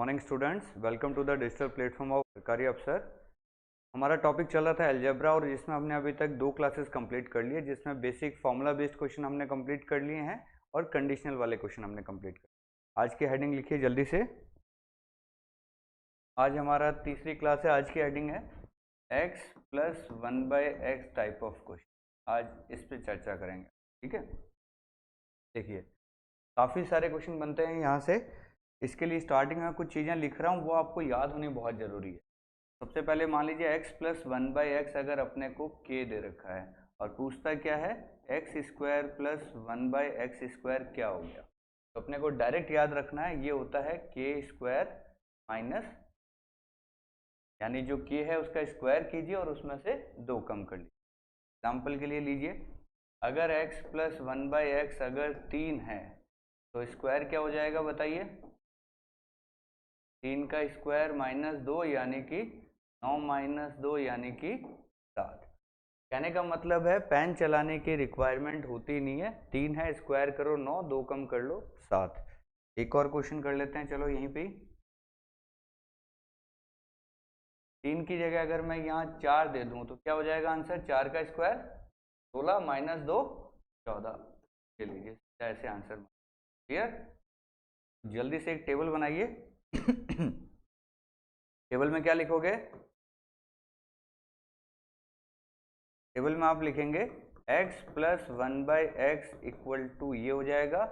Morning students, welcome to the digital platform of Sarkari Afsar. हमारा topic चल रहा था अलजेब्रा और जिसमें हमने अभी तक 2 क्लासेस कंप्लीट कर लिए, जिसमें बेसिक फॉर्मूला बेस्ड क्वेश्चन हमने कंप्लीट कर लिए हैं और कंडीशनल वाले क्वेश्चन हमने कंप्लीट कर। आज की हेडिंग लिखिए जल्दी से। आज हमारा तीसरी क्लास है। आज की हेडिंग है x plus 1/x type of question. आज इस पर चर्चा करेंगे, ठीक है। देखिए, काफ़ी सारे क्वेश्चन बनते हैं यहाँ से। इसके लिए स्टार्टिंग में कुछ चीज़ें लिख रहा हूँ, वो आपको याद होनी बहुत ज़रूरी है। सबसे पहले मान लीजिए x प्लस 1/x अगर अपने को k दे रखा है और पूछता क्या है x स्क्वायर प्लस 1/x² क्या हो गया, तो अपने को डायरेक्ट याद रखना है, ये होता है k स्क्वायर माइनस, यानी जो k है उसका स्क्वायर कीजिए और उसमें से 2 कम कर लीजिए। एग्जाम्पल के लिए लीजिए, अगर x प्लस 1/x अगर 3 है तो स्क्वायर क्या हो जाएगा बताइए। 3 का स्क्वायर माइनस 2 यानी कि 9 माइनस 2 यानी कि 7। कहने का मतलब है पेन चलाने की रिक्वायरमेंट होती नहीं है। 3 है, स्क्वायर करो 9, 2 कम कर लो 7। एक और क्वेश्चन कर लेते हैं, चलो यहीं पे। 3 की जगह अगर मैं यहाँ 4 दे दूं तो क्या हो जाएगा आंसर। 4 का स्क्वायर 16 माइनस 2 14। ले लीजिए, ऐसे आंसर। क्लियर। जल्दी से एक टेबल बनाइए। टेबल में क्या लिखोगे? टेबल में आप लिखेंगे x plus 1/x equal to ये हो जाएगा,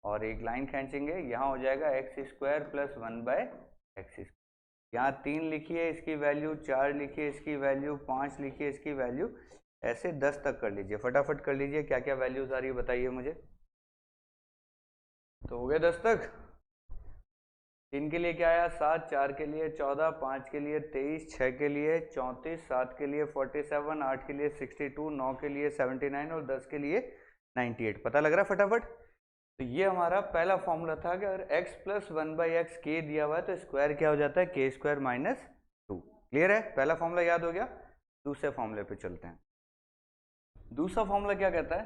और एक लाइन खींचेंगे, यहाँ हो जाएगा x स्क्वायर प्लस 1/x। यहाँ 3 लिखिए, इसकी वैल्यू 4 लिखिए, इसकी वैल्यू 5 लिखिए, इसकी वैल्यू ऐसे 10 तक कर लीजिए। फटाफट कर लीजिए, क्या क्या वैल्यूज आ रही है बताइए मुझे। तो हो गया 10 तक। 3 के लिए क्या आया 7, 4 के लिए 14, 5 के लिए 23, 6 के लिए 34, 7 के लिए 47, 8 के लिए 62, 9 के लिए 79 और 10 के लिए 98। पता लग रहा है फटाफट। तो ये हमारा पहला फॉर्मूला था कि अगर x प्लस 1/x k दिया हुआ है तो स्क्वायर क्या हो जाता है, k स्क्वायर माइनस 2। क्लियर है, पहला फॉर्मूला याद हो गया। दूसरे फॉर्मूले पे चलते हैं। दूसरा फॉर्मूला क्या कहता है,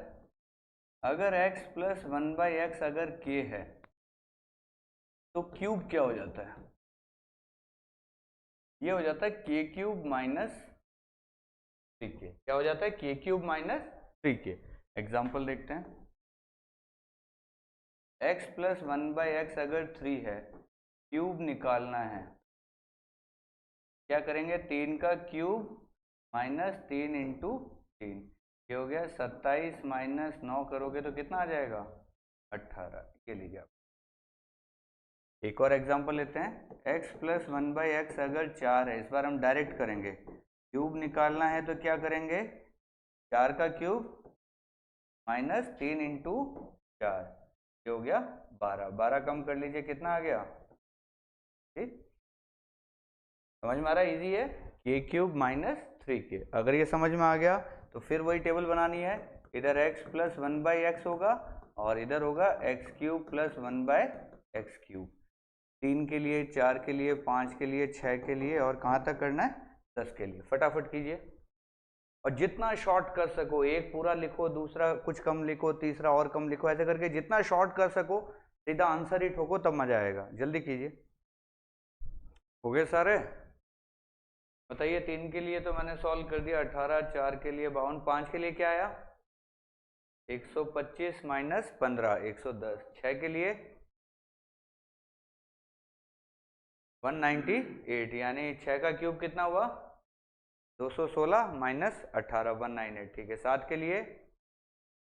अगर x प्लस 1/x अगर k है तो क्यूब क्या हो जाता है, ये हो जाता है k क्यूब माइनस 3k। क्या हो जाता है, k cube minus 3k। Example देखते हैं। x प्लस 1/x अगर 3 है, क्यूब निकालना है, क्या करेंगे, 3 का क्यूब माइनस 3 इंटू 3, ये हो गया 27 माइनस 9 करोगे तो कितना आ जाएगा 18। ये लीजिए आप। एक और एग्जांपल लेते हैं। x प्लस 1/x अगर 4 है, इस बार हम डायरेक्ट करेंगे, क्यूब निकालना है तो क्या करेंगे, 4 का क्यूब माइनस 3 इंटू 4, ये हो गया 12। 12 कम कर लीजिए, कितना आ गया। ठीक, समझ में आ रहा है, इजी है। k cube minus 3k। अगर ये समझ में आ गया तो फिर वही टेबल बनानी है। इधर x प्लस 1/x होगा और इधर होगा x cube plus 1/x cube. 3 के लिए, 4 के लिए, 5 के लिए, 6 के लिए, और कहाँ तक करना है 10 के लिए। फटाफट कीजिए और जितना शॉर्ट कर सको, एक पूरा लिखो, दूसरा कुछ कम लिखो, तीसरा और कम लिखो, ऐसे करके जितना शॉर्ट कर सको, सीधा आंसर ही ठोको, तब मजा आएगा। जल्दी कीजिए। हो गए सारे, बताइए। 3 के लिए तो मैंने सॉल्व कर दिया 18, 4 के लिए 52, 5 के लिए क्या आया 125 माइनस 15 110, 6 के लिए 198, यानी 6 का क्यूब कितना हुआ 216 माइनस 18 198। ठीक है। 7 के लिए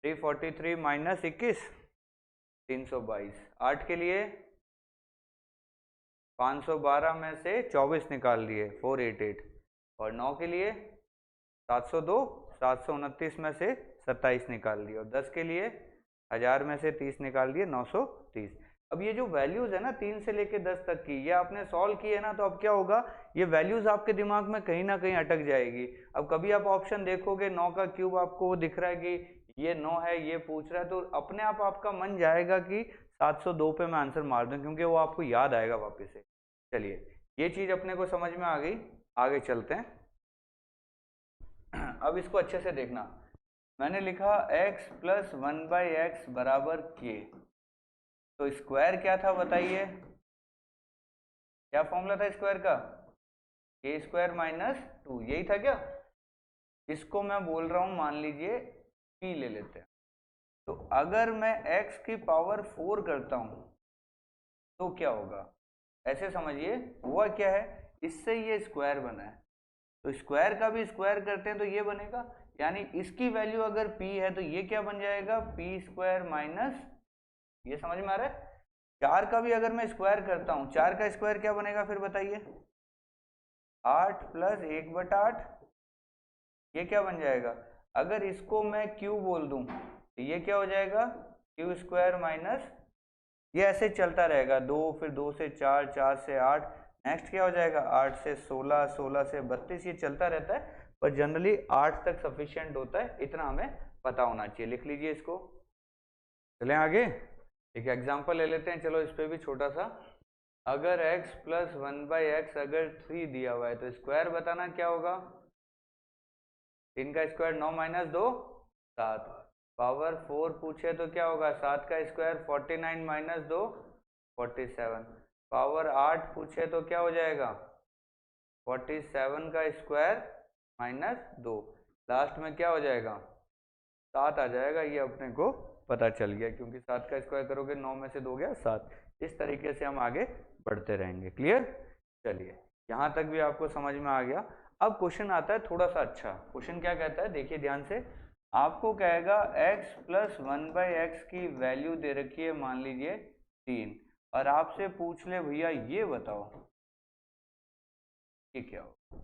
343 माइनस 21 322। 8 के लिए 512 में से 24 निकाल दिए 488। और 9 के लिए 702 729 में से 27 निकाल दिए। और 10 के लिए 1000 में से 30 निकाल दिए 930। अब ये जो वैल्यूज है ना 3 से लेके 10 तक की, ये आपने सॉल्व की है ना, तो अब क्या होगा, ये वैल्यूज आपके दिमाग में कहीं ना कहीं अटक जाएगी। अब कभी आप ऑप्शन देखोगे 9 का क्यूब आपको दिख रहा है कि ये 9 है, ये पूछ रहा है, तो अपने आप आपका मन जाएगा कि 702 पे मैं आंसर मार दूं, क्योंकि वो आपको याद आएगा वापस से। चलिए, ये चीज अपने को समझ में आ गई। आगे चलते हैं। अब इसको अच्छे से देखना। मैंने लिखा x प्लस 1/x बराबर k, तो स्क्वायर क्या था बताइए, क्या फॉर्मूला था स्क्वायर का? ए स्क्वायर माइनस 2, यही था क्या? इसको मैं बोल रहा हूं, मान लीजिए p ले लेते हैं। तो अगर मैं x की पावर 4 करता हूं तो क्या होगा? ऐसे समझिए, हुआ क्या है, इससे ये स्क्वायर बना है, तो स्क्वायर का भी स्क्वायर करते हैं तो ये बनेगा, यानी इसकी वैल्यू अगर p है तो ये क्या बन जाएगा? p स्क्वायर माइनस, ये समझ में आ रहा है? 4 का भी अगर मैं स्क्वायर करता हूँ, 4 का स्क्वायर क्या बनेगा फिर बताइए? 8 प्लस 1/8, ये क्या बन जाएगा? अगर इसको मैं क्यू बोल दूं तो ये क्या हो जाएगा? क्यू स्क्वायर माइनस, ये ऐसे चलता रहेगा, 2, फिर 2 से 4, 4 से 8, नेक्स्ट क्या हो जाएगा? 8 से 16, 16 से 32, ये चलता रहता है, पर जनरली 8 तक सफिशिएंट होता है, इतना हमें पता होना चाहिए। लिख लीजिए इसको। चलें आगे, एक एग्जांपल ले लेते हैं, चलो इस पे भी छोटा सा। अगर x प्लस 1/x अगर 3 दिया हुआ है तो स्क्वायर बताना क्या होगा? 3 का स्क्वायर 9 माइनस 2 7, पावर 4 पूछे तो क्या होगा? 7 का स्क्वायर 49 माइनस 2 47, पावर 8 पूछे तो क्या हो जाएगा? 47 का स्क्वायर माइनस 2, लास्ट में क्या हो जाएगा? 7 आ जाएगा। ये अपने को पता चल गया, क्योंकि 7 का स्क्वायर करोगे 9 में से 2 गया 7। इस तरीके से हम आगे बढ़ते रहेंगे। क्लियर? चलिए, यहाँ तक भी आपको समझ में आ गया। अब क्वेश्चन आता है थोड़ा सा अच्छा। क्वेश्चन क्या कहता है, देखिए ध्यान से। आपको कहेगा x प्लस 1/x की वैल्यू दे रखी है, मान लीजिए 3, और आपसे पूछ ले भैया ये बताओ ये क्या हो।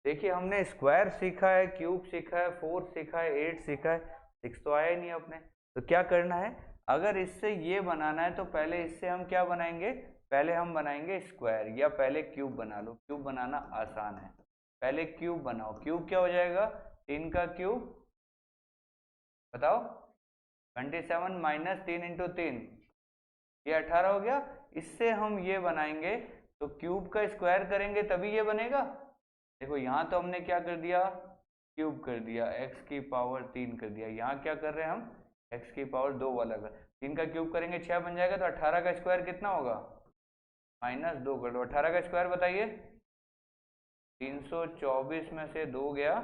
देखिए हमने स्क्वायर सीखा है, क्यूब सीखा है, 4 सीखा है, 8 सीखा है, 6 तो आया ही नहीं अपने। तो क्या करना है, अगर इससे ये बनाना है तो पहले इससे हम क्या बनाएंगे? पहले हम बनाएंगे स्क्वायर, या पहले क्यूब बना लो। क्यूब बनाना आसान है, पहले क्यूब बनाओ। क्यूब क्या हो जाएगा? 3 का क्यूब बताओ, 27 माइनस 3 इंटू 3, ये 18 हो गया। इससे हम ये बनाएंगे तो क्यूब का स्क्वायर करेंगे तभी ये बनेगा। देखो यहाँ तो हमने क्या कर दिया? क्यूब कर दिया, x की पावर 3 कर दिया। यहाँ क्या कर रहे हैं हम? x की पावर 2 वाला कर, 3 का क्यूब करेंगे 6 बन जाएगा। तो 18 का स्क्वायर कितना होगा? -2 कर दो। 18 का स्क्वायर बताइए। 324 में से 2 गया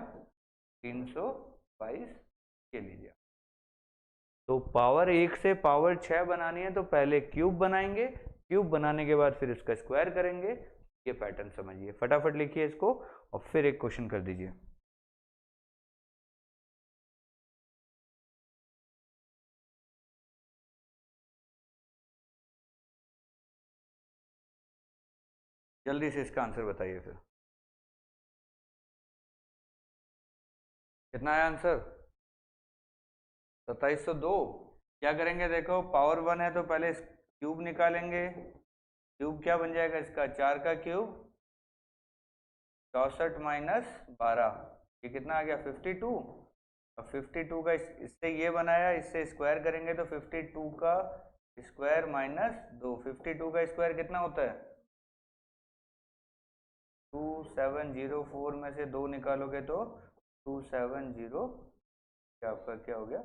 322, के लीजिए। तो पावर 1 से पावर 6 बनानी है तो पहले क्यूब बनाएंगे, क्यूब बनाने के बाद फिर इसका स्क्वायर करेंगे। ये पैटर्न समझिए, फटाफट लिखिए इसको और फिर एक क्वेश्चन कर दीजिए। जल्दी से इसका आंसर बताइए फिर। कितना आया आंसर? 2702। क्या करेंगे, देखो पावर 1 है तो पहले क्यूब निकालेंगे। क्यूब क्या बन जाएगा इसका? 4 का क्यूब 64 माइनस 12, ये कितना आ गया? 52। और 52 का इससे ये बनाया, इससे स्क्वायर करेंगे तो 52 का स्क्वायर माइनस 2, 52 का स्क्वायर कितना होता है? 2704 में से 2 निकालोगे तो 270, आपका क्या हो गया?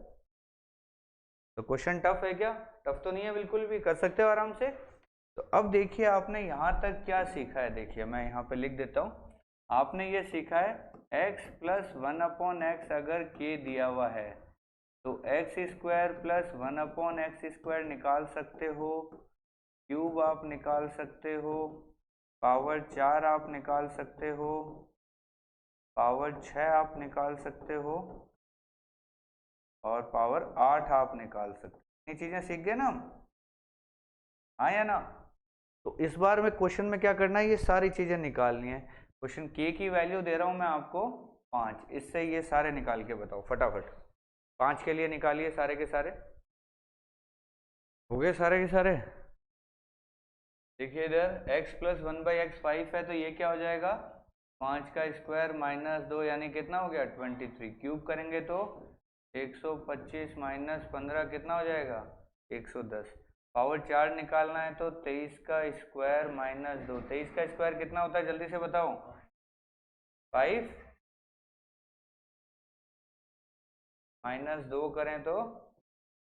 तो क्वेश्चन टफ है क्या? टफ तो नहीं है, बिल्कुल भी कर सकते हो आराम से। तो अब देखिए आपने यहाँ तक क्या सीखा है, देखिए मैं यहाँ पे लिख देता हूँ। आपने ये सीखा है x प्लस 1/x अगर k दिया हुआ है तो x square plus 1/x square निकाल सकते हो, क्यूब आप निकाल सकते हो, पावर 4 आप निकाल सकते हो, पावर 6 आप निकाल सकते हो, और पावर 8 आप निकाल सकते हो। ये चीजें सीख गए ना हम, हाँ या ना? तो इस बार में क्वेश्चन में क्या करना है, ये सारी चीजें निकालनी है। क्वेश्चन k की वैल्यू दे रहा हूं मैं आपको 5, इससे ये सारे निकाल के बताओ फटाफट। 5 के लिए निकालिए सारे के सारे। हो गए सारे के सारे? देखिए इधर x प्लस 1/x 5 है तो ये क्या हो जाएगा? 5 का स्क्वायर माइनस 2, यानी कितना हो गया? 23। क्यूब करेंगे तो 125 माइनस 15 कितना हो जाएगा? 110। पावर 4 निकालना है तो 23 का स्क्वायर माइनस 2, 23 का स्क्वायर कितना होता है जल्दी से बताओ? 5 माइनस 2 करें तो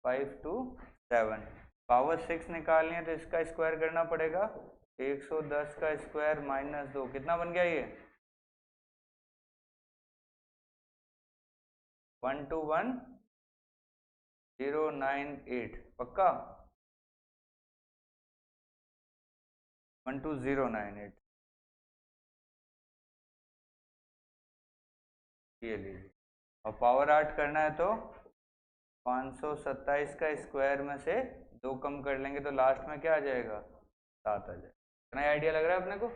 5 2 7। पावर 6 निकालनी है तो इसका स्क्वायर करना पड़ेगा 110 का स्क्वायर माइनस 2 कितना बन गया ये 121098 पक्का 12098 ये लीजिए। और पावर 8 करना है तो 527 का स्क्वायर में से 2 कम कर लेंगे तो लास्ट में क्या आ जाएगा 7 आ जाएगा। इतना आइडिया लग रहा है अपने को।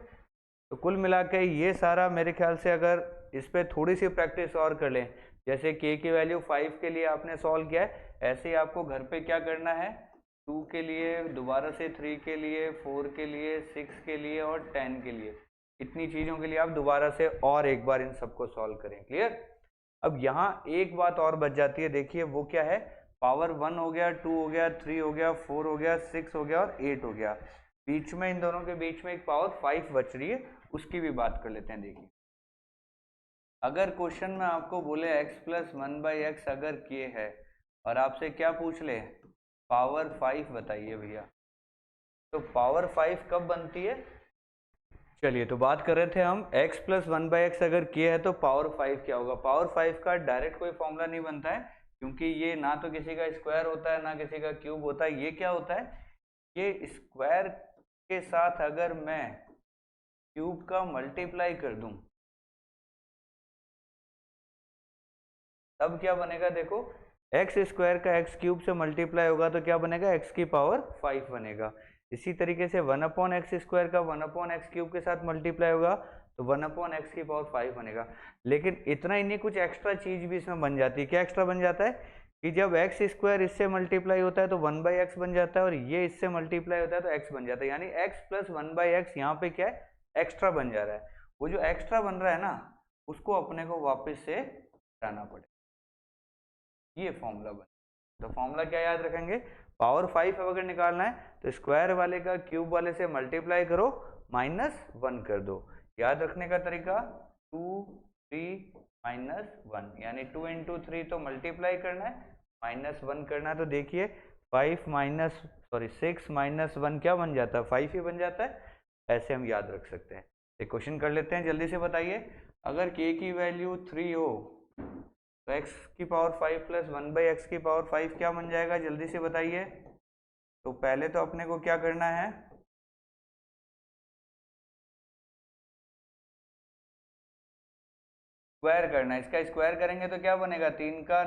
तो कुल मिला के ये सारा मेरे ख्याल से अगर इस पर थोड़ी सी प्रैक्टिस और कर लें, जैसे k की वैल्यू 5 के लिए आपने सॉल्व किया है, ऐसे ही आपको घर पे क्या करना है 2 के लिए, दोबारा से 3 के लिए, 4 के लिए, 6 के लिए और 10 के लिए, इतनी चीज़ों के लिए आप दोबारा से और एक बार इन सबको सॉल्व करें। क्लियर। अब यहाँ एक बात और बच जाती है, देखिए वो क्या है, पावर 1 हो गया, 2 हो गया, 3 हो गया, 4 हो गया, 6 हो गया और 8 हो गया, बीच में इन दोनों के बीच में एक पावर 5 बच रही है, उसकी भी बात कर लेते हैं। देखिए अगर क्वेश्चन में आपको बोले x प्लस 1/x अगर k है और आपसे क्या पूछ ले पावर 5 बताइए भैया, तो पावर 5 कब बनती है। चलिए तो बात कर रहे थे हम x प्लस 1/x अगर k है तो पावर 5 क्या होगा। पावर 5 का डायरेक्ट कोई फॉर्मूला नहीं बनता है, क्योंकि ये ना तो किसी का स्क्वायर होता है ना किसी का क्यूब होता है। ये क्या होता है, ये स्क्वायर के साथ अगर मैं क्यूब का मल्टीप्लाई कर दूं तब क्या बनेगा, देखो एक्स स्क्वायर का एक्स क्यूब से मल्टीप्लाई होगा तो क्या बनेगा x की पावर 5 बनेगा। इसी तरीके से 1/x स्क्वायर का 1/x क्यूब के साथ मल्टीप्लाई होगा तो 1/x की पावर 5 बनेगा। लेकिन इतना ही नहीं, कुछ एक्स्ट्रा चीज भी इसमें बन जाती है। क्या एक्स्ट्रा बन जाता है कि जब एक्स स्क्वायर इससे मल्टीप्लाई होता है तो 1/x बन जाता है और ये इससे मल्टीप्लाई होता है तो x बन जाता है, यानी x प्लस 1/x यहाँ पे क्या है एक्स्ट्रा बन जा रहा है। वो जो एक्स्ट्रा बन रहा है ना उसको अपने को वापस से हटाना पड़ेगा, ये फॉर्मूला बन। तो फॉर्मूला क्या याद रखेंगे, पावर 5 अगर निकालना है तो स्क्वायर वाले का क्यूब वाले से मल्टीप्लाई करो -1 कर दो। याद रखने का तरीका 2 3 -1, यानी 2 × 3 तो मल्टीप्लाई करना है, -1 करना है। तो देखिए 6 -1 क्या बन जाता है 5 ही बन जाता है। ऐसे हम याद रख सकते हैं। एक क्वेश्चन कर लेते हैं, जल्दी से बताइए। अगर k की वैल्यू 3 हो तो x की पावर 5 प्लस 1/x की पावर 5 क्या बन जाएगा, जल्दी से बताइए। तो पहले तो अपने को क्या करना है, स्क्वायर करना है। इसका स्क्वायर करेंगे तो क्या बनेगा 3 का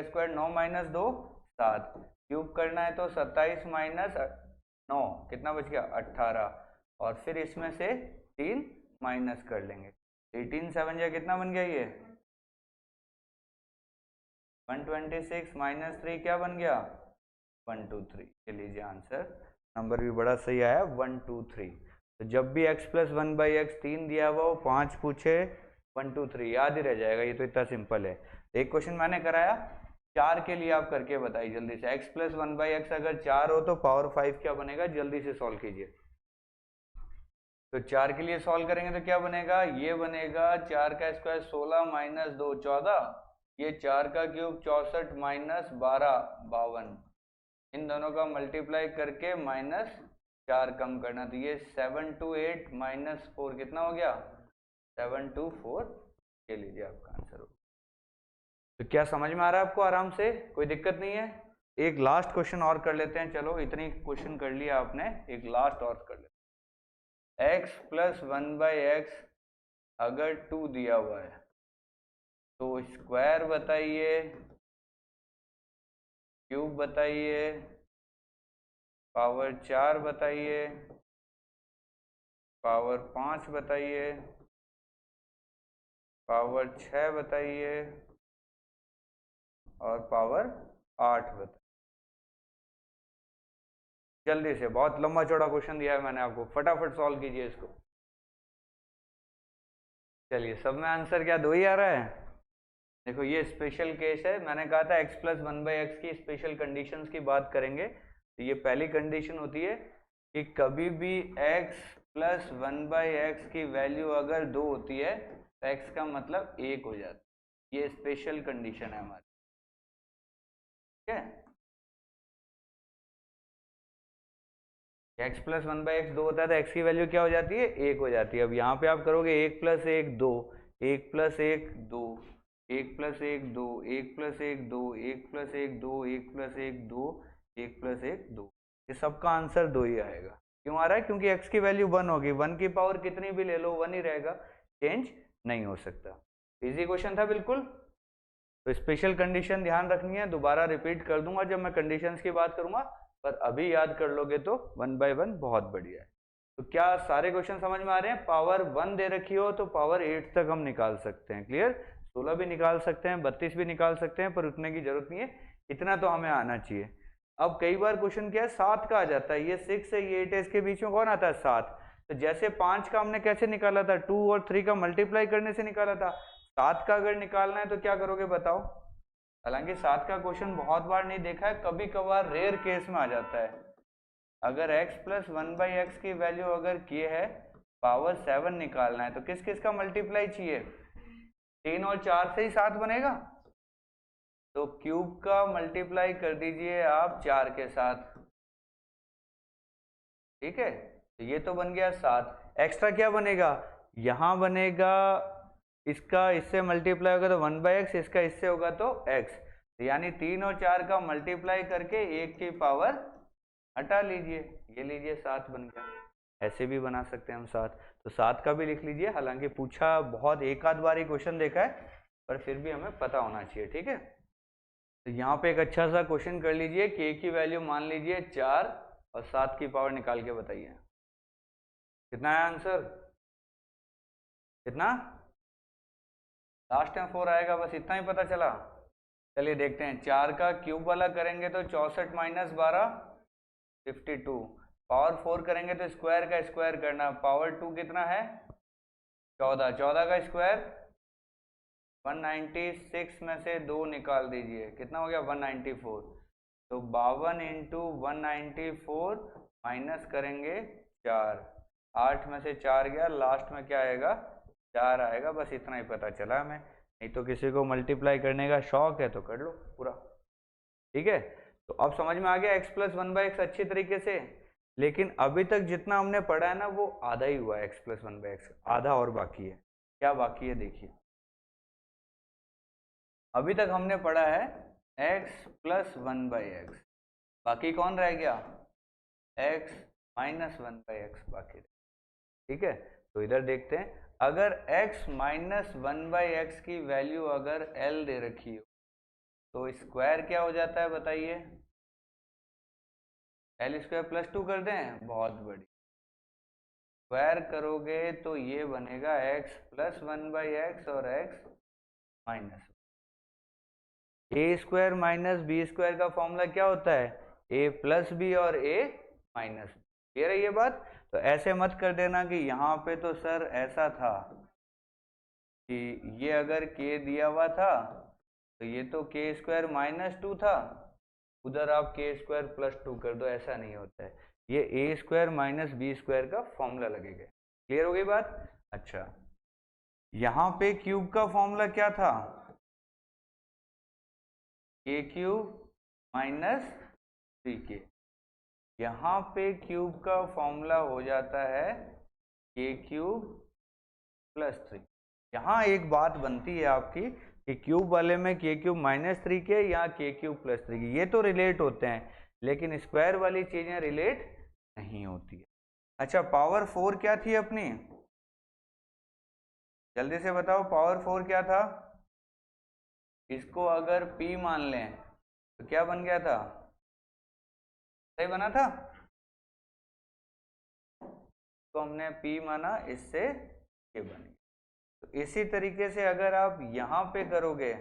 स्क्वायर 9 - 2 7, क्यूब करना है तो 27 - 9 कितना बच गया 18, और फिर इसमें से 3 माइनस कर लेंगे। 18 7 या कितना बन गया ये 126 - 3 क्या बन गया 123। ये लीजिए आंसर, नंबर भी बड़ा सही आया 123। तो जब भी x प्लस 1/x 3 दिया हुआ हो 5 पूछे 123 याद ही रह जाएगा। ये तो इतना सिंपल है। एक क्वेश्चन मैंने कराया 4 के लिए, आप करके बताइए जल्दी से। x प्लस 1/x अगर 4 हो तो पावर 5 क्या बनेगा, जल्दी से सॉल्व कीजिए। तो 4 के लिए सॉल्व करेंगे तो क्या बनेगा, ये बनेगा 4 का स्क्वायर 16 - 2 14, ये 4 का क्यूब 64 - 12 52, इन दोनों का मल्टीप्लाई करके -4 कम करना, तो ये 728 - 4 कितना हो गया 724। ये लीजिए आपका आंसर हो। तो क्या समझ में आ रहा है आपको, आराम से, कोई दिक्कत नहीं है। एक लास्ट क्वेश्चन और कर लेते हैं, चलो इतनी क्वेश्चन कर लिया आपने, एक लास्ट और कर लेते हैं। x प्लस 1/x अगर 2 दिया हुआ है तो स्क्वायर बताइए, क्यूब बताइए, पावर 4 बताइए, पावर 5 बताइए, पावर 6 बताइए और पावर 8 बताइए। जल्दी से, बहुत लंबा चौड़ा क्वेश्चन दिया है मैंने आपको, फटाफट सॉल्व कीजिए इसको। चलिए सब में आंसर क्या 2 ही आ रहा है। देखो ये स्पेशल केस है, मैंने कहा था x प्लस 1/x की स्पेशल कंडीशंस की बात करेंगे। तो ये पहली कंडीशन होती है कि कभी भी x प्लस 1/x की वैल्यू अगर 2 होती है तो x का मतलब 1 हो जाता है। ये स्पेशल कंडीशन है हमारी, ठीक है। x प्लस 1/x 2 होता है तो x की वैल्यू क्या हो जाती है 1 हो जाती है। अब यहाँ पे आप करोगे 1 plus 1 2, 1 plus 1 2, 1 plus 1 2, 1 plus 1 2, 1 plus 1 2, 1 plus 1 2, 1 plus 1 2, ये सबका आंसर 2 ही आएगा। क्यों आ रहा है? क्योंकि x की वैल्यू 1 होगी, 1 की पावर कितनी भी ले लो 1 ही रहेगा, चेंज नहीं हो सकता। इजी क्वेश्चन था बिल्कुल। तो स्पेशल कंडीशन ध्यान रखनी है, दोबारा रिपीट कर दूंगा जब मैं कंडीशंस की बात करूंगा, पर अभी याद कर लोगे तो 1 बाय 1 बहुत बढ़िया है। तो क्या सारे क्वेश्चन समझ में आ रहे हैं? पावर 1 दे रखी हो तो पावर 8 तक हम निकाल सकते हैं। क्लियर? 16 भी निकाल सकते हैं, 32 भी निकाल सकते हैं, पर उतने की जरूरत नहीं है, इतना तो हमें आना चाहिए। अब कई बार क्वेश्चन क्या है 7 का आ जाता है, ये 6 है ये 8 है, इसके बीच में कौन आता है 7। तो जैसे 5 का हमने कैसे निकाला था, 2 और 3 का मल्टीप्लाई करने से निकाला था, 7 का अगर निकालना है तो क्या करोगे बताओ? हालांकि 7 का क्वेश्चन बहुत बार नहीं देखा है, कभी कभार रेयर केस में आ जाता है। अगर x प्लस 1/x की वैल्यू अगर किए है पावर 7 निकालना है तो किस किस का मल्टीप्लाई चाहिए? 3 और 4 से ही 7 बनेगा, तो क्यूब का मल्टीप्लाई कर दीजिए आप 4 के साथ। ठीक है, तो ये तो बन गया 7। एक्स्ट्रा क्या बनेगा? यहां बनेगा इसका इससे मल्टीप्लाई होगा तो 1/x, इसका इससे होगा तो x, यानी 3 और 4 का मल्टीप्लाई करके 1 की पावर हटा लीजिए, ये लीजिए 7 बन गया। ऐसे भी बना सकते हैं हम 7, तो 7 का भी लिख लीजिए। हालांकि पूछा बहुत एक आध बार ही क्वेश्चन देखा है, पर फिर भी हमें पता होना चाहिए। ठीक है, तो यहाँ पे एक अच्छा सा क्वेश्चन कर लीजिए, k की वैल्यू मान लीजिए 4 और 7 की पावर निकाल के बताइए कितना है आंसर। कितना? लास्ट में 4 आएगा, बस इतना ही पता चला। चलिए देखते हैं, 4 का क्यूब वाला करेंगे तो 64 माइनस 12 52, पावर 4 करेंगे तो स्क्वायर का स्क्वायर करना, पावर 2 कितना है 14, 14 का स्क्वायर 196 में से 2 निकाल दीजिए, कितना हो गया 194। तो 52 इंटू 194 माइनस करेंगे 4, 8 में से 4 गया, लास्ट में क्या आएगा 4 आएगा। बस इतना ही पता चला हमें, नहीं तो किसी को मल्टीप्लाई करने का शौक है तो कर लो पूरा। ठीक है, तो अब समझ में आ गया x प्लस 1/x अच्छी तरीके से। लेकिन अभी तक जितना हमने पढ़ा है ना वो आधा ही हुआ है, x प्लस 1/x आधा और बाकी है। क्या बाकी है देखिए, अभी तक हमने पढ़ा है x प्लस 1/x, बाकी कौन रह गया x माइनस 1/x बाकी। ठीक है, तो इधर देखते हैं, अगर x माइनस 1/x की वैल्यू अगर l दे रखी हो तो स्क्वायर क्या हो जाता है बताइए? l स्क्वायर प्लस 2 कर दें, बहुत बड़ी स्क्वायर करोगे तो ये बनेगा x प्लस 1/x और x माइनस। ए स्क्वायर माइनस बी स्क्वायर का फॉर्मूला क्या होता है? a प्लस बी और a माइनस बी। क्लियर है ये बात? तो ऐसे मत कर देना कि यहाँ पे तो सर ऐसा था कि ये अगर k दिया हुआ था तो ये तो k स्क्वायर माइनस 2 था, उधर आप k स्क्वायर प्लस 2 कर दो, ऐसा नहीं होता है। ये a square minus b square का फॉर्मूला लगेगा। क्लियर हो गई बात? अच्छा, यहाँ पे क्यूब का फॉर्मूला क्या था? k cube minus 3k। यहाँ पे क्यूब का फॉर्मूला हो जाता है k क्यूब प्लस 3। यहाँ एक बात बनती है आपकी कि क्यूब वाले में k क्यूब माइनस 3k या k क्यूब प्लस 3k, ये तो रिलेट होते हैं, लेकिन स्क्वायर वाली चीजें रिलेट नहीं होती है। अच्छा, पावर 4 क्या थी अपनी? जल्दी से बताओ, पावर 4 क्या था? इसको अगर p मान लें तो क्या बन गया था? सही बना था? तो हमने p माना, इससे k बन गया। तो इसी तरीके से अगर आप यहाँ पे करोगे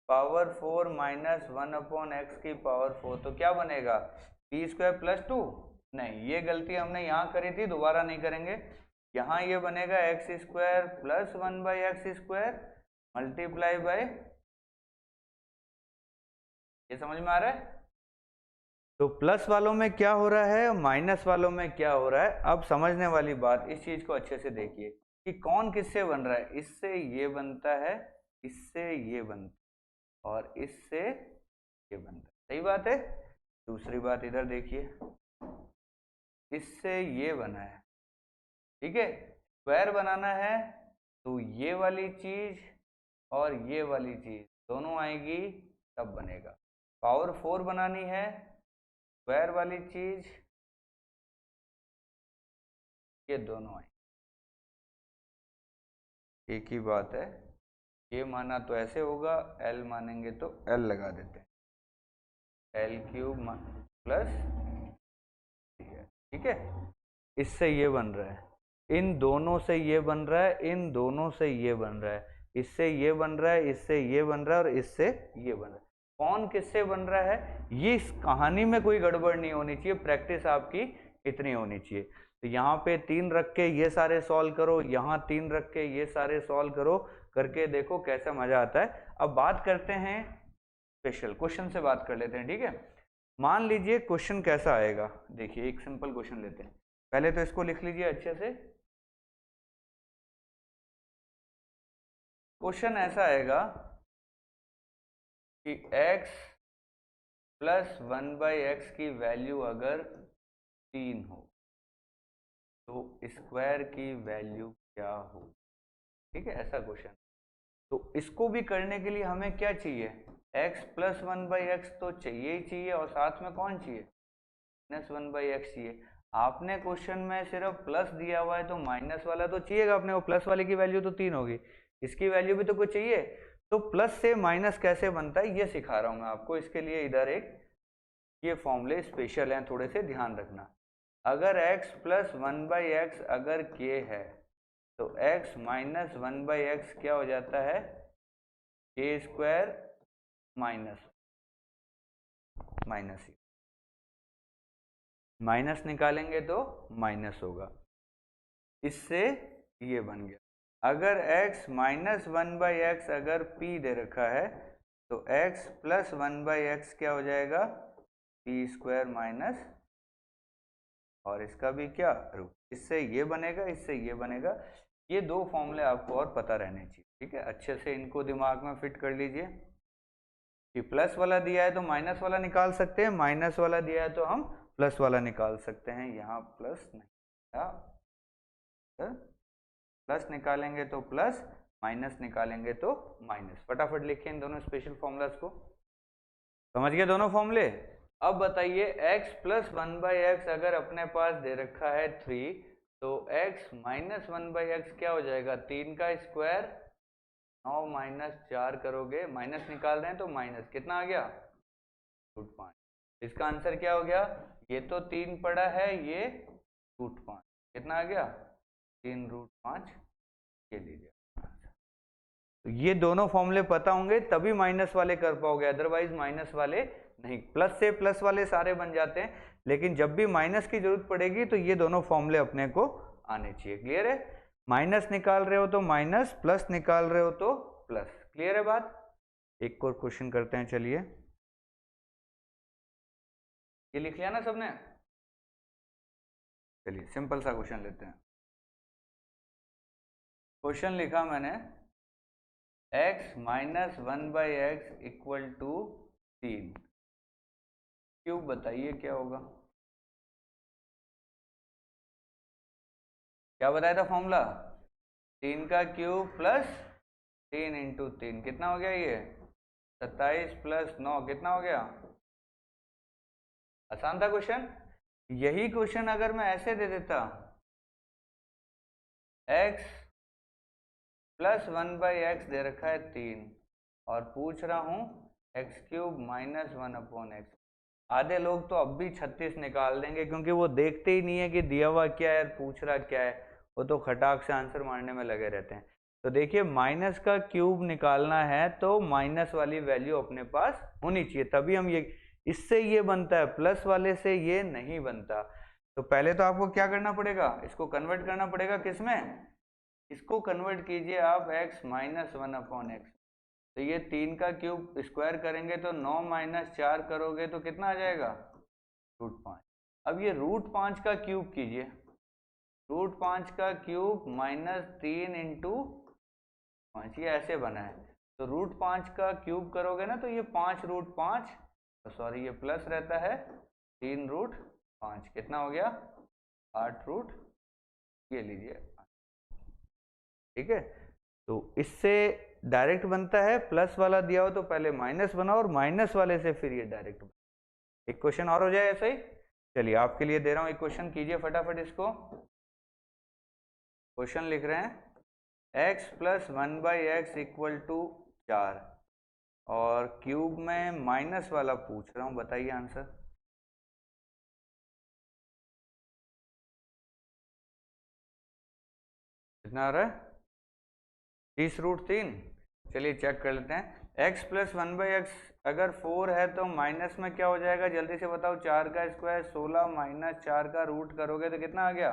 पावर 4 माइनस 1/x की पावर 4 तो क्या बनेगा? p square plus 2। नहीं, ये गलती हमने यहाँ करी थी, दोबारा नहीं करेंगे। यहाँ ये बनेगा x square plus 1/x square multiply by, ये समझ में आ रहा है? तो प्लस वालों में क्या हो रहा है, माइनस वालों में क्या हो रहा है। अब समझने वाली बात, इस चीज को अच्छे से देखिए कि कौन किससे बन रहा है। इससे ये बनता है, इससे ये बनता है, और इससे ये बनता है। सही बात है? दूसरी बात इधर देखिए, इससे ये बना है, ठीक है। स्क्वायर बनाना है तो ये वाली चीज और ये वाली चीज दोनों आएगी तब बनेगा। पावर 4 बनानी है, स्क्वायर वाली चीज ये दोनों आएंगे, एक ही बात है। ये माना तो ऐसे होगा, एल मानेंगे तो एल लगा देते हैं, एल क्यूब प्लस, ठीक है। इससे ये बन रहा है, इन दोनों से ये बन रहा है, इन दोनों से ये बन रहा है, इससे ये बन रहा है, इससे ये बन रहा है और इससे ये बन रहा है। कौन किससे बन रहा है, ये इस कहानी में कोई गड़बड़ नहीं होनी चाहिए, प्रैक्टिस आपकी इतनी होनी चाहिए। तो यहाँ पे 3 रख के ये सारे सॉल्व करो, यहाँ 3 रख के ये सारे सॉल्व करो, करके देखो कैसा मजा आता है। अब बात करते हैं स्पेशल क्वेश्चन से, बात कर लेते हैं, ठीक है। मान लीजिए क्वेश्चन कैसा आएगा, देखिए एक सिंपल क्वेश्चन लेते हैं। पहले तो इसको लिख लीजिए अच्छे से। क्वेश्चन ऐसा आएगा कि x प्लस 1/x की वैल्यू अगर 3 हो तो स्क्वायर की वैल्यू क्या हो, ठीक है, ऐसा क्वेश्चन। तो इसको भी करने के लिए हमें क्या चाहिए, x प्लस 1/x तो चाहिए ही चाहिए, और साथ में कौन चाहिए, माइनस 1/x चाहिए। आपने क्वेश्चन में सिर्फ प्लस दिया हुआ है तो माइनस वाला तो चाहिएगा अपने को, प्लस वाले की वैल्यू तो 3 होगी, इसकी वैल्यू भी तो कुछ चाहिए। तो प्लस से माइनस कैसे बनता है ये सिखा रहा हूं मैं आपको। इसके लिए इधर एक ये फॉर्मूले स्पेशल हैं, थोड़े से ध्यान रखना। अगर x प्लस 1/x अगर k है तो x माइनस 1/x क्या हो जाता है, k square minus minus, minus निकालेंगे तो माइनस होगा, इससे ये बन गया। अगर x माइनस 1/x अगर p दे रखा है तो x प्लस 1/x क्या हो जाएगा, p स्क्वायर माइनस, और इसका भी क्या रूट, इससे ये बनेगा, इससे ये बनेगा। ये 2 फॉर्मूले आपको और पता रहने चाहिए, ठीक है। अच्छे से इनको दिमाग में फिट कर लीजिए कि प्लस वाला दिया है तो माइनस वाला निकाल सकते हैं, माइनस वाला दिया है तो हम प्लस वाला निकाल सकते हैं। यहाँ प्लस नहीं, प्लस निकालेंगे तो प्लस, माइनस निकालेंगे तो माइनस। फटाफट लिखिए इन दोनों स्पेशल फॉर्मूलाज को, समझ गए दोनों फॉर्मूले। अब बताइए x प्लस 1/x अगर अपने पास दे रखा है 3 तो x माइनस 1/x क्या हो जाएगा, 3 का स्क्वायर, 9 माइनस 4 करोगे, माइनस निकाल रहे हैं तो माइनस कितना आ गया, √5। इसका आंसर क्या हो गया, ये तो 3 पड़ा है, ये √5 कितना आ गया, 3√5 के लीजिए। तो ये दोनों फॉर्मूले पता होंगे तभी माइनस वाले कर पाओगे, अदरवाइज माइनस वाले नहीं। प्लस से प्लस वाले सारे बन जाते हैं, लेकिन जब भी माइनस की जरूरत पड़ेगी तो ये दोनों फॉर्मूले अपने को आने चाहिए। क्लियर है, माइनस निकाल रहे हो तो माइनस, प्लस निकाल रहे हो तो प्लस। क्लियर है बात। एक और क्वेश्चन करते हैं, चलिए ये लिख लिया ना सबने, चलिए सिंपल सा क्वेश्चन लेते हैं। क्वेश्चन लिखा मैंने x minus 1/x equal to 3, cube बताइए क्या होगा। क्या बताया था फॉर्मूला, 3 का क्यूब प्लस 3 इंटू 3 कितना हो गया, ये 27 प्लस 9 कितना हो गया। आसान था क्वेश्चन। यही क्वेश्चन अगर मैं ऐसे दे देता, x प्लस 1/x दे रखा है 3 और पूछ रहा हूं x क्यूब माइनस 1/x, आधे लोग तो अब भी 36 निकाल देंगे क्योंकि वो देखते ही नहीं है कि दिया हुआ क्या है, पूछ रहा क्या है, वो तो खटाक से आंसर मारने में लगे रहते हैं। तो देखिए माइनस का क्यूब निकालना है तो माइनस वाली वैल्यू अपने पास होनी चाहिए, तभी हम ये, इससे ये बनता है, प्लस वाले से ये नहीं बनता। तो पहले तो आपको क्या करना पड़ेगा, इसको कन्वर्ट करना पड़ेगा किसमें, इसको कन्वर्ट कीजिए आप x माइनस 1/x। तो ये 3 का क्यूब स्क्वायर करेंगे तो 9 माइनस 4 करोगे तो कितना आ जाएगा, √5। अब ये √5 का क्यूब कीजिए, √5 का क्यूब माइनस 3 इंटू 5, ये ऐसे बना है। तो √5 का क्यूब करोगे ना तो ये 5√5, सॉरी ये प्लस रहता है, 3√5 कितना हो गया 8 रूट ये लीजिए, ठीक है। तो इससे डायरेक्ट बनता है, प्लस वाला दिया हो तो पहले माइनस बना और माइनस वाले से फिर ये डायरेक्ट बना। एक क्वेश्चन और हो जाए ऐसा ही। चलिए आपके लिए दे रहा हूं एक क्वेश्चन, कीजिए फटाफट इसको। क्वेश्चन लिख रहे हैं x plus 1/x equal to 4 और क्यूब में माइनस वाला पूछ रहा हूं, बताइए आंसर। कितना आ रहा है? 30√3। चलिए चेक कर लेते हैं। x प्लस 1/x अगर 4 है तो माइनस में क्या हो जाएगा, जल्दी से बताओ। 4 का स्क्वायर 16 माइनस 4 का रूट करोगे तो कितना आ गया?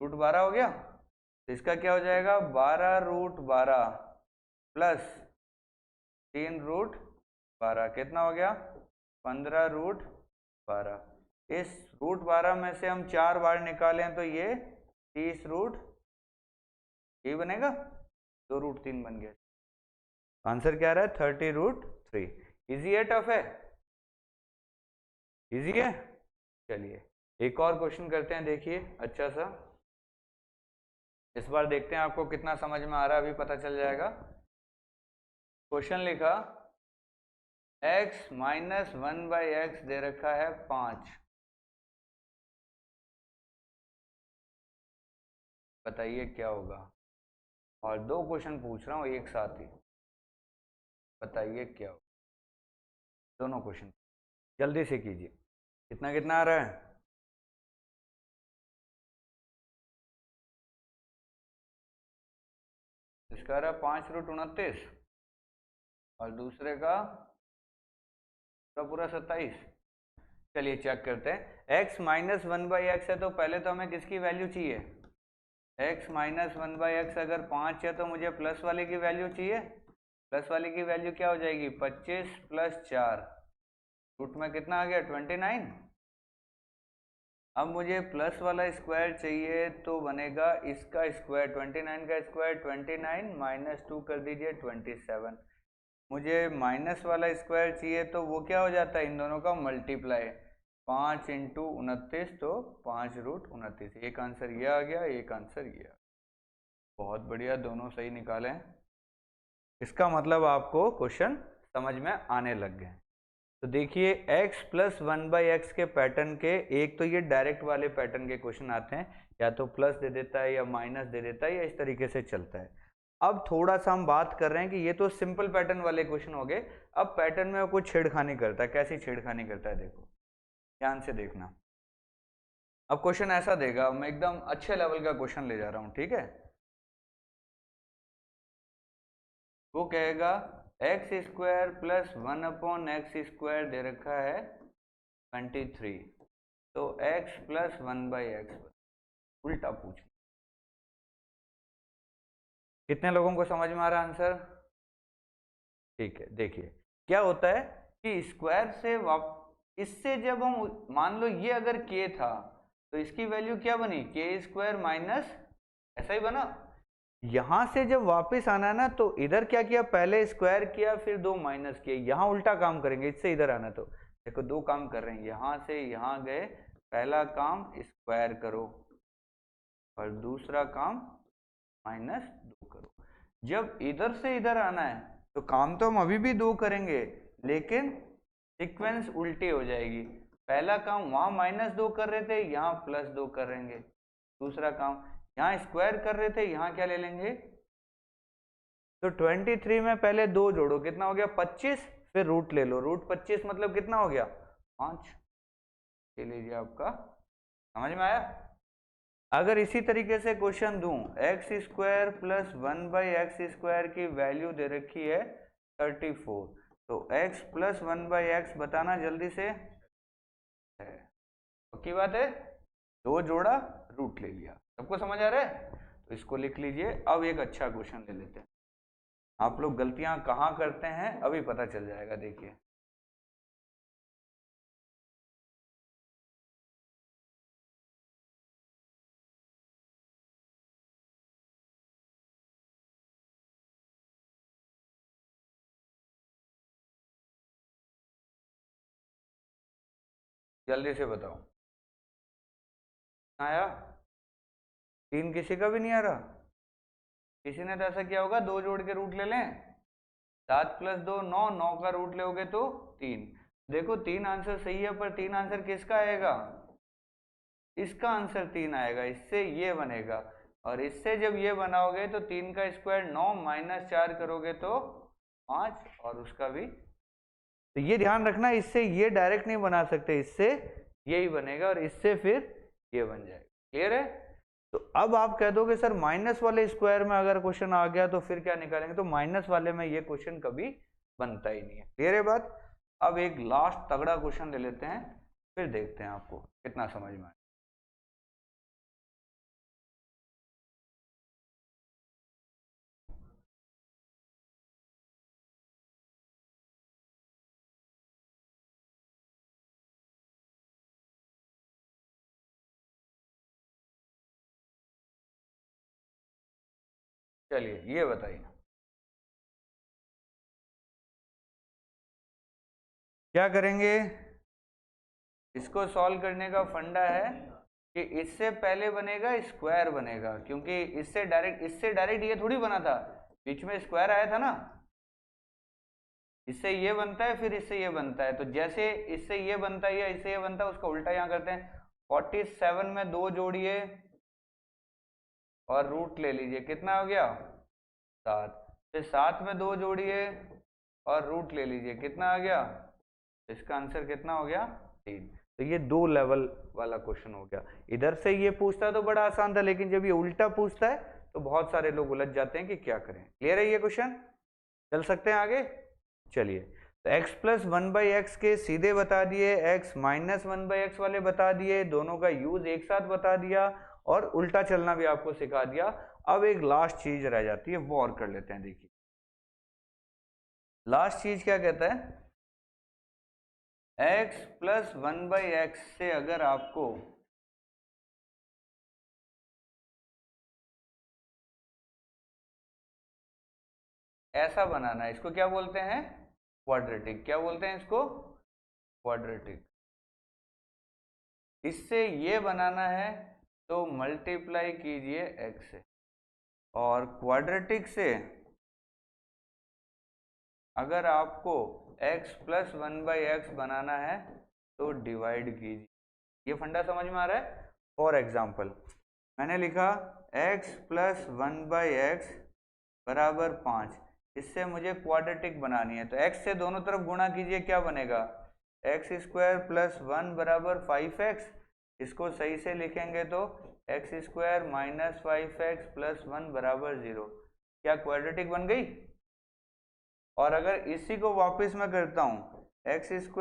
√12 हो गया। तो इसका क्या हो जाएगा? 12√12 प्लस 3√12 कितना हो गया? 15√12। इस √12 में से हम 4 बार निकालें तो ये 30 ये बनेगा, 2√3 बन गया। आंसर क्या रहा है? 30√3। इजी है टफ है? इजी है। चलिए एक और क्वेश्चन करते हैं, देखिए अच्छा सा। इस बार देखते हैं आपको कितना समझ में आ रहा है, अभी पता चल जाएगा। क्वेश्चन लिखा x माइनस 1/x दे रखा है 5। बताइए क्या होगा। और 2 क्वेश्चन पूछ रहा हूँ एक साथ ही, बताइए क्या होगा। दोनों क्वेश्चन जल्दी से कीजिए। कितना कितना आ रहा है? इसका आ रहा है 5√29 और दूसरे का पूरा 27। चलिए चेक करते हैं। x माइनस 1/x है तो पहले तो हमें किसकी वैल्यू चाहिए? x माइनस 1/x अगर 5 है तो मुझे प्लस वाले की वैल्यू चाहिए। प्लस वाले की वैल्यू क्या हो जाएगी? 25 प्लस 4 रूट में कितना आ गया? 29। अब मुझे प्लस वाला स्क्वायर चाहिए तो बनेगा इसका स्क्वायर, 29 का स्क्वायर 29 माइनस 2 कर दीजिए 27। मुझे माइनस वाला स्क्वायर चाहिए तो वो क्या हो जाता है? इन दोनों का मल्टीप्लाई, 5 इंटू 29 तो 5√29। एक आंसर ये आ गया, एक आंसर ये आ गया। बहुत बढ़िया, दोनों सही निकाले। इसका मतलब आपको क्वेश्चन समझ में आने लग गए। तो देखिए x प्लस 1/x के पैटर्न के, एक तो ये डायरेक्ट वाले पैटर्न के क्वेश्चन आते हैं, या तो प्लस दे देता है या माइनस दे देता है या इस तरीके से चलता है। अब थोड़ा सा हम बात कर रहे हैं कि ये तो सिंपल पैटर्न वाले क्वेश्चन हो गए। अब पैटर्न में वो कुछ छेड़खानी करता है। कैसी छेड़खानी करता है देखो, ध्यान से देखना। अब क्वेश्चन ऐसा देगा, मैं एकदम अच्छे लेवल का क्वेश्चन ले जा रहा हूं, ठीक है। वो कहेगा एक्स स्क्वायर प्लस 1/x² दे रखा है 23। तो x प्लस 1/x उल्टा पूछ। कितने लोगों को समझ में आ रहा है आंसर? ठीक है, देखिए क्या होता है कि स्क्वायर से इससे जब हम मान लो ये अगर k था तो इसकी वैल्यू क्या बनी? k² माइनस, ऐसा ही बना। यहां से जब वापस आना है ना तो इधर क्या किया? पहले स्क्वायर किया फिर 2 माइनस किए। यहां उल्टा काम करेंगे, इससे इधर आना। तो देखो 2 काम कर रहे हैं, यहां से यहां गए। पहला काम स्क्वायर करो और दूसरा काम -2 करो। जब इधर से इधर आना है तो काम तो हम अभी भी 2 करेंगे, लेकिन सीक्वेंस उल्टी हो जाएगी। पहला काम वहां -2 कर रहे थे, यहाँ +2 करेंगे। दूसरा काम यहाँ स्क्वायर कर रहे थे, यहाँ क्या ले लेंगे? तो 23 में पहले 2 जोड़ो, कितना हो गया? 25। फिर रूट ले लो, √25 मतलब कितना हो गया? 5। ये लीजिए आपका, समझ में आया? अगर इसी तरीके से क्वेश्चन दूं, x² प्लस 1/x² की वैल्यू दे रखी है 34, तो x प्लस 1/x बताना जल्दी से। पक्की बात है? 2 जोड़ा, रूट ले लिया। सबको समझ आ रहा है? तो इसको लिख लीजिए। अब एक अच्छा क्वेश्चन ले लेते हैं। आप लोग गलतियां कहाँ करते हैं अभी पता चल जाएगा, देखिए। जल्दी से बताओ। आया? 3 किसी का भी नहीं आ रहा? किसी ने तो ऐसा किया होगा, 2 जोड़ के रूट ले लें। 7 + 2 9, 9 का रूट लोगे तो 3। देखो 3 आंसर सही है, पर 3 आंसर किसका आएगा? इसका आंसर 3 आएगा, इससे ये बनेगा। और इससे जब ये बनाओगे तो 3 का स्क्वायर 9 -4 करोगे तो 5, और उसका भी। तो ये ध्यान रखना, इससे ये डायरेक्ट नहीं बना सकते, इससे यही बनेगा और इससे फिर ये बन जाएगा। क्लियर है? तो अब आप कह दोगे सर माइनस वाले स्क्वायर में अगर क्वेश्चन आ गया तो फिर क्या निकालेंगे? तो माइनस वाले में ये क्वेश्चन कभी बनता ही नहीं है। क्लियर है बात? अब एक लास्ट तगड़ा क्वेश्चन ले लेते हैं, फिर देखते हैं आपको कितना समझ में आए। चलिए ये बताइए, क्या करेंगे? इसको सॉल्व करने का फंडा है कि इससे पहले बनेगा स्क्वायर बनेगा, क्योंकि इससे डायरेक्ट ये थोड़ी बना था, बीच में स्क्वायर आया था ना। इससे ये बनता है, फिर इससे ये बनता है, तो जैसे इससे ये बनता है या इससे ये बनता है, उसका उल्टा यहाँ करते हैं। 47 में 2 जोड़िए और रूट ले लीजिए, कितना हो गया? 7। फिर 7 में 2 जोड़िए और रूट ले लीजिए, कितना आ गया? इसका आंसर कितना हो गया? 3। तो ये 2 लेवल वाला क्वेश्चन हो गया। इधर से ये पूछता तो बड़ा आसान था, लेकिन जब ये उल्टा पूछता है तो बहुत सारे लोग उलझ जाते हैं कि क्या करें। क्लियर है ये क्वेश्चन? चल सकते हैं आगे? चलिए, तो x + 1/x के सीधे बता दिए, x - 1/x वाले बता दिए, दोनों का यूज एक साथ बता दिया और उल्टा चलना भी आपको सिखा दिया। अब एक लास्ट चीज रह जाती है, वो और कर लेते हैं। देखिए लास्ट चीज क्या कहता है? x + 1/x से अगर आपको ऐसा बनाना है, इसको क्या बोलते हैं? क्वाड्रेटिक। क्या बोलते हैं इसको? क्वाड्रेटिक। इससे ये बनाना है तो मल्टीप्लाई कीजिए x से, और क्वाड्रेटिक से अगर आपको x + 1/x बनाना है तो डिवाइड कीजिए। ये फंडा समझ में आ रहा है? फॉर एग्जाम्पल मैंने लिखा x + 1/x बराबर 5, इससे मुझे क्वाड्रेटिक बनानी है, तो x से दोनों तरफ गुणा कीजिए, क्या बनेगा? x² + 1 बराबर 5x। इसको सही से लिखेंगे तो x² - 5x + 1 बराबर 0। क्या क्वाड्रेटिक बन गई? और अगर इसी को वापस मैं करता हूँ, x² -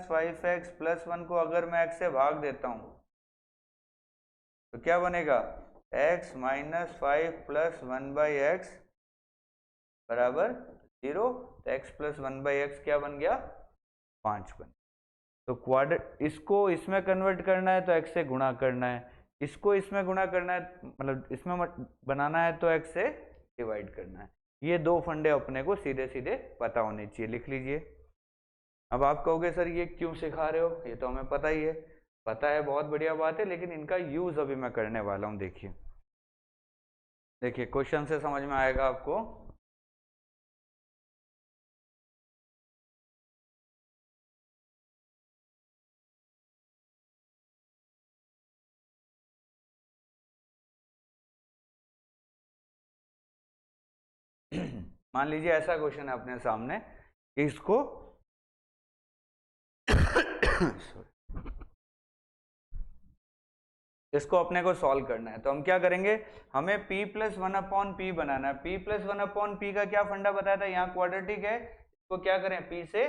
5x + 1 को अगर मैं x से भाग देता हूँ तो क्या बनेगा? x - 5 + 1/x बराबर 0। तो x + 1/x क्या बन गया? 5 बन। तो इसको इसमें कन्वर्ट करना है तो x से गुणा करना है, इसको इसमें गुणा करना है, मतलब इसमें बनाना है तो x से डिवाइड करना है। ये 2 फंडे अपने को सीधे सीधे पता होने चाहिए, लिख लीजिए। अब आप कहोगे सर ये क्यों सिखा रहे हो? ये तो हमें पता ही है। पता है, बहुत बढ़िया बात है, लेकिन इनका यूज अभी मैं करने वाला हूँ। देखिए देखिए क्वेश्चन से समझ में आएगा आपको। मान लीजिए ऐसा क्वेश्चन है अपने सामने, इसको इसको अपने को सॉल्व करना है, तो हम क्या करेंगे? हमें p + 1/p बनाना है। p + 1/p का क्या फंडा बताया था? यहाँ क्वाड्रेटिक है, इसको क्या करें? p से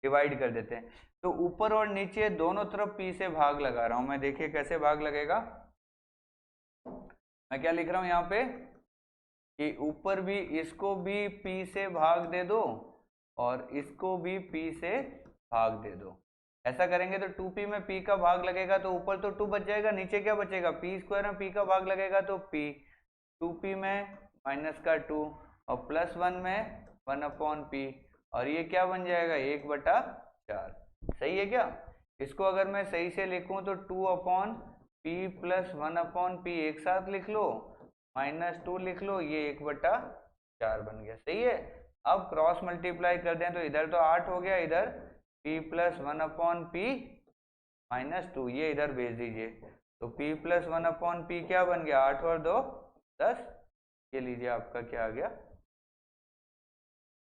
डिवाइड कर देते हैं। तो ऊपर और नीचे दोनों तरफ p से भाग लगा रहा हूं मैं। देखिए कैसे भाग लगेगा। मैं क्या लिख रहा हूं यहाँ पे कि ऊपर भी इसको भी p से भाग दे दो और इसको भी p से भाग दे दो। ऐसा करेंगे तो 2p में p का भाग लगेगा तो ऊपर तो 2 बच जाएगा, नीचे क्या बचेगा? p² में p का भाग लगेगा तो p, 2p में -2 और +1 में 1/p, और ये क्या बन जाएगा? 1/4। सही है क्या? इसको अगर मैं सही से लिखूं तो 2/p प्लस 1/p एक साथ लिख लो, -2 लिख लो, ये 1/4 बन गया। सही है। अब क्रॉस मल्टीप्लाई कर दें तो इधर तो 8 हो गया, इधर p प्लस 1/p -2 ये इधर भेज दीजिए, तो p प्लस 1/p क्या बन गया, 8 और 2 10। ये लीजिए आपका क्या आ गया।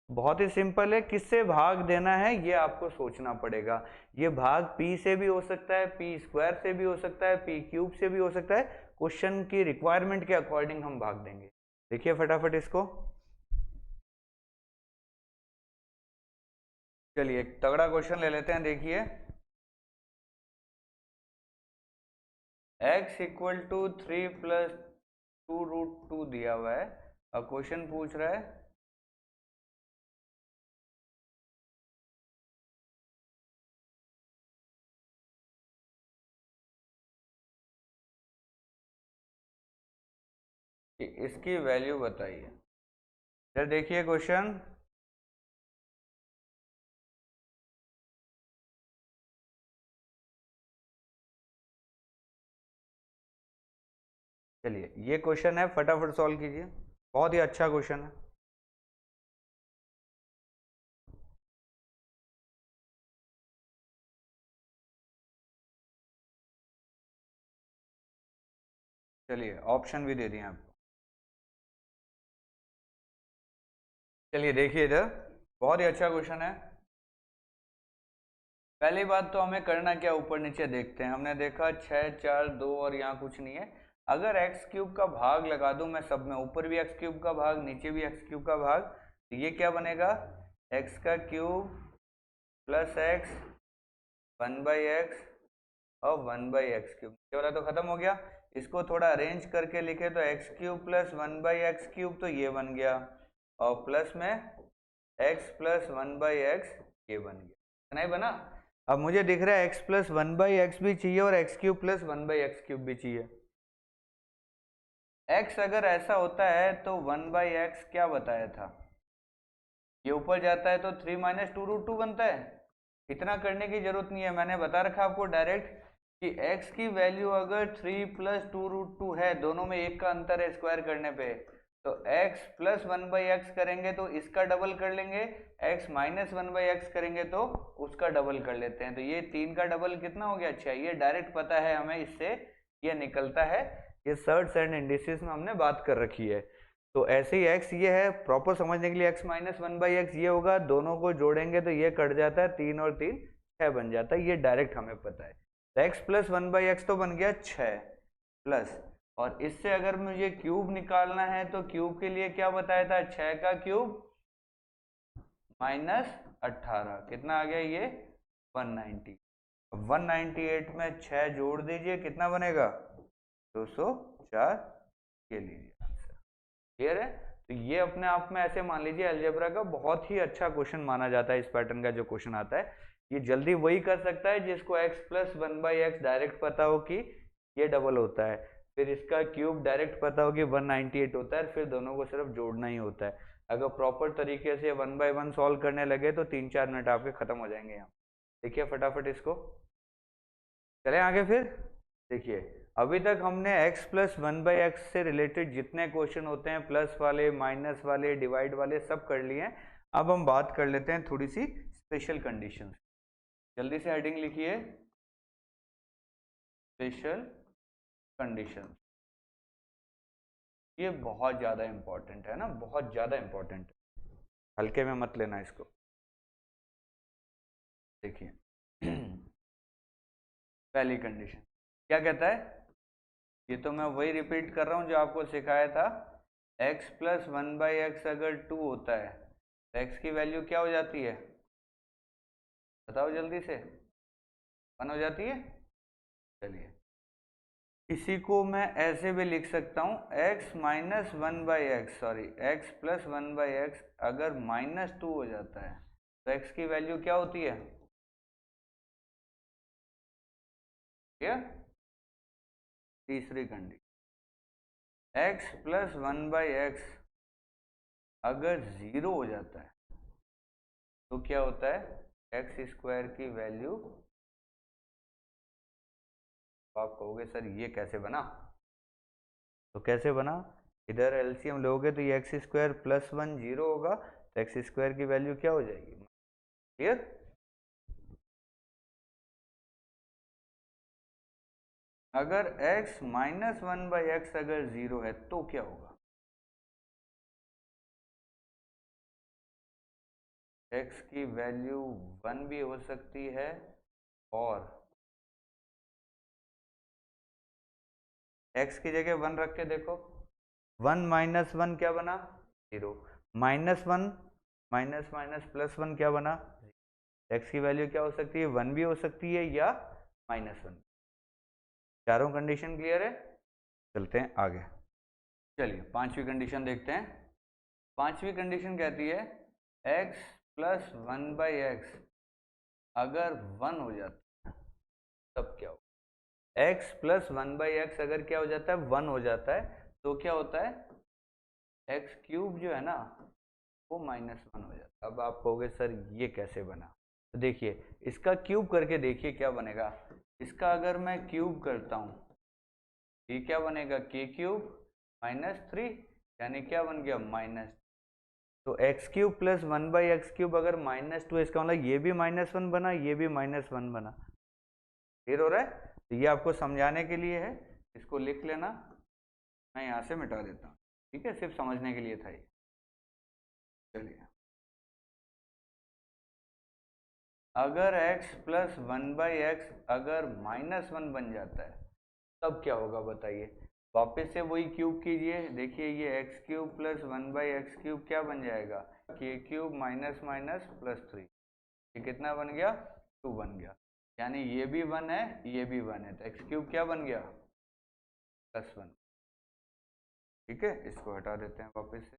बहुत ही सिंपल है, किससे भाग देना है ये आपको सोचना पड़ेगा। ये भाग p से भी हो सकता है, p स्क्वायर से भी हो सकता है, p क्यूब से भी हो सकता है। क्वेश्चन की रिक्वायरमेंट के अकॉर्डिंग हम भाग देंगे। देखिए फटाफट इसको। चलिए एक तगड़ा क्वेश्चन ले लेते हैं। देखिए x इक्वल टू 3 प्लस 2√2 दिया हुआ है। अब क्वेश्चन पूछ रहा है कि इसकी वैल्यू बताइए। इधर देखिए क्वेश्चन, चलिए ये क्वेश्चन है, फटाफट सॉल्व कीजिए। बहुत ही अच्छा क्वेश्चन है। चलिए ऑप्शन भी दे दिए आपको। चलिए देखिए इधर बहुत ही अच्छा क्वेश्चन है। पहली बात तो हमें करना क्या, ऊपर नीचे देखते हैं। हमने देखा 6 4 2 और यहाँ कुछ नहीं है। अगर एक्स क्यूब का भाग लगा दूं मैं सब में, ऊपर भी एक्स क्यूब का भाग, नीचे भी एक्स क्यूब का भाग, तो ये क्या बनेगा, एक्स का क्यूब प्लस एक्स 1/x और 1/x क्यूब। ये वाला तो खत्म हो गया। इसको थोड़ा अरेंज करके लिखे तो x cube plus 1/x cube, तो ये बन गया, और प्लस में x प्लस 1/x ये बन गया। नहीं बना। अब मुझे दिख रहा है x प्लस 1/x भी चाहिए और x cube plus 1/x cube भी चाहिए। x अगर ऐसा होता है तो 1/x क्या बताया था, ये ऊपर जाता है तो 3 माइनस 2√2 बनता है। इतना करने की जरूरत नहीं है, मैंने बता रखा आपको डायरेक्ट कि x की वैल्यू अगर 3 प्लस 2√2 है, दोनों में एक का अंतर है स्क्वायर करने पे, तो x प्लस 1/x करेंगे तो इसका डबल कर लेंगे, x माइनस 1/x करेंगे तो उसका डबल कर लेते हैं। तो ये 3 का डबल कितना हो गया, 6। ये डायरेक्ट पता है हमें, इससे ये निकलता है। ये सर्ट्स एंड इंडिसेस में हमने बात कर रखी है। तो ऐसे ही x ये है, प्रॉपर समझने के लिए x माइनस 1/x ये होगा, दोनों को जोड़ेंगे तो ये कट जाता है, 3 और 3 6 बन जाता है। ये डायरेक्ट हमें पता है। तो x प्लस 1/x तो बन गया 6 प्लस, और इससे अगर मुझे क्यूब निकालना है तो क्यूब के लिए क्या बताया था, 6 का क्यूब माइनस 18, कितना आ गया ये 190। 198 में 6 जोड़ दीजिए, कितना बनेगा 204। ये लीजिए आंसर। क्लियर है। तो ये अपने आप में ऐसे मान लीजिए अलजेब्रा का बहुत ही अच्छा क्वेश्चन माना जाता है। इस पैटर्न का जो क्वेश्चन आता है ये जल्दी वही कर सकता है जिसको x प्लस 1/x डायरेक्ट पता हो कि ये डबल होता है, फिर इसका क्यूब डायरेक्ट पता हो कि 198 होता है, फिर दोनों को सिर्फ जोड़ना ही होता है। अगर प्रॉपर तरीके से 1 बाय 1 सॉल्व करने लगे तो 3-4 मिनट आपके खत्म हो जाएंगे यहाँ। देखिए फटाफट इसको, चले आगे फिर। देखिए अभी तक हमने x प्लस 1/x से रिलेटेड जितने क्वेश्चन होते हैं, प्लस वाले माइनस वाले डिवाइड वाले, सब कर लिए हैं। अब हम बात कर लेते हैं थोड़ी सी स्पेशल कंडीशंस। जल्दी से हेडिंग लिखिए, स्पेशल कंडीशन। ये बहुत ज़्यादा इंपॉर्टेंट है ना, बहुत ज़्यादा इंपॉर्टेंट है, हल्के में मत लेना इसको। देखिए पहली कंडीशन क्या कहता है, ये तो मैं वही रिपीट कर रहा हूँ जो आपको सिखाया था। x प्लस 1/x अगर 2 होता है तो x की वैल्यू क्या हो जाती है, बताओ जल्दी से, 1 हो जाती है। चलिए इसी को मैं ऐसे भी लिख सकता हूँ, x minus 1/x, sorry x plus 1/x अगर -2 हो जाता है तो x की वैल्यू क्या होती है, क्या। तीसरी कंडीशन, x प्लस 1/x अगर 0 हो जाता है तो क्या होता है, x स्क्वायर की वैल्यू आप कहोगे सर ये कैसे बना, तो कैसे बना, इधर एलसीएम लोगे तो ये एक्स स्क्वायर प्लस 1 0 होगा, तो एक्स स्क्वायर की वैल्यू क्या हो जाएगी, क्लियर। अगर x माइनस 1/x अगर 0 है तो क्या होगा, x की वैल्यू 1 भी हो सकती है और x की जगह 1 रख के देखो, 1 माइनस 1 क्या बना 0, माइनस 1 माइनस माइनस प्लस 1 क्या बना, x की वैल्यू क्या हो सकती है, 1 भी हो सकती है या -1। चारों कंडीशन क्लियर है, चलते हैं आगे। चलिए पांचवी कंडीशन देखते हैं। पांचवी कंडीशन कहती है x प्लस 1/x अगर 1 हो जाता है तब क्या होगा, x प्लस 1/x अगर क्या हो जाता है 1 हो जाता है तो क्या होता है, x क्यूब जो है ना वो -1 हो जाता है। अब आप कहोगे सर ये कैसे बना, तो देखिए इसका क्यूब करके देखिए क्या बनेगा, इसका अगर मैं क्यूब करता हूँ ये क्या बनेगा k क्यूब -3 यानी क्या बन गया माइनस, तो x cube plus 1/x cube अगर -2 इसका मतलब ये भी -1 बना, ये भी -1 बना, क्लियर हो रहा है। तो ये आपको समझाने के लिए है, इसको लिख लेना, मैं यहाँ से मिटा देता हूँ, ठीक है, सिर्फ समझने के लिए था ये। चलिए अगर x प्लस 1/x अगर -1 बन जाता है तब क्या होगा बताइए, वापस से वही क्यूब कीजिए, देखिए ये x cube plus 1/x cube क्या बन जाएगा, k cube minus minus plus 3, ये कितना बन गया 2 बन गया, यानी ये भी 1 है ये भी 1 है, तो x क्यूब क्या बन गया +1, ठीक है, इसको हटा देते हैं वापस से।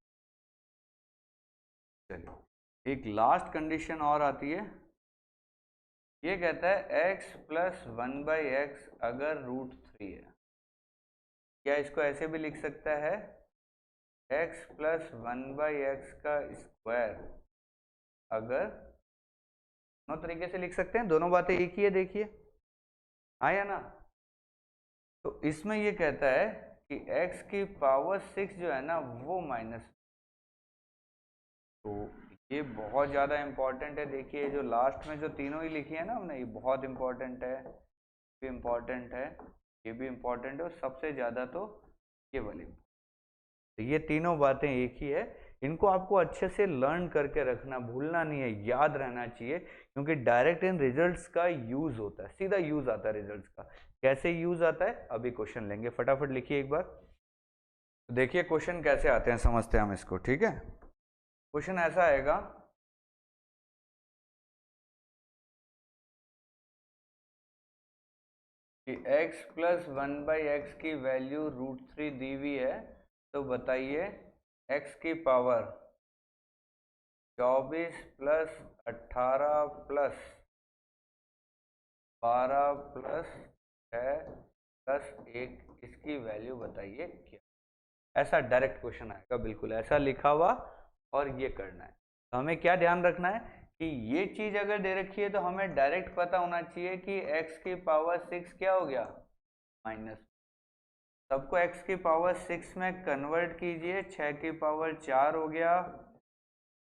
चलिए एक लास्ट कंडीशन और आती है, ये कहता है x प्लस 1/x अगर √3 है, क्या इसको ऐसे भी लिख सकता है x प्लस 1/x का स्क्वायर अगर, दोनों तरीके से लिख सकते हैं, दोनों बातें एक ही है, देखिए आया ना। तो इसमें ये कहता है कि x की पावर 6 जो है ना वो माइनस, तो ये बहुत ज़्यादा इम्पोर्टेंट है, देखिए जो लास्ट में जो तीनों ही लिखी है ना हमने ये बहुत इम्पोर्टेंट है, भी इम्पोर्टेंट है, ये भी इम्पोर्टेंट है और सबसे ज़्यादा तो ये वाली, तो ये तीनों बातें एक ही है, इनको आपको अच्छे से लर्न करके रखना, भूलना नहीं है, याद रहना चाहिए, क्योंकि डायरेक्ट इन रिजल्ट्स का यूज होता है, सीधा यूज आता है रिजल्ट्स का। कैसे यूज आता है अभी क्वेश्चन लेंगे, फटाफट लिखिए एक बार, देखिए क्वेश्चन कैसे आते हैं समझते हैं हम इसको, ठीक है। क्वेश्चन ऐसा आएगा कि x प्लस 1/x की वैल्यू √3 दी हुई है, तो बताइए x की power 24 plus 18 plus 12 plus 6 plus 1 इसकी वैल्यू बताइए क्या, ऐसा डायरेक्ट क्वेश्चन आएगा, बिल्कुल ऐसा लिखा हुआ और ये करना है। तो हमें क्या ध्यान रखना है कि ये चीज अगर दे रखी है तो हमें डायरेक्ट पता होना चाहिए कि x की पावर 6 क्या हो गया माइनस, सबको x की पावर 6 में कन्वर्ट कीजिए, 6 की पावर 4 हो गया,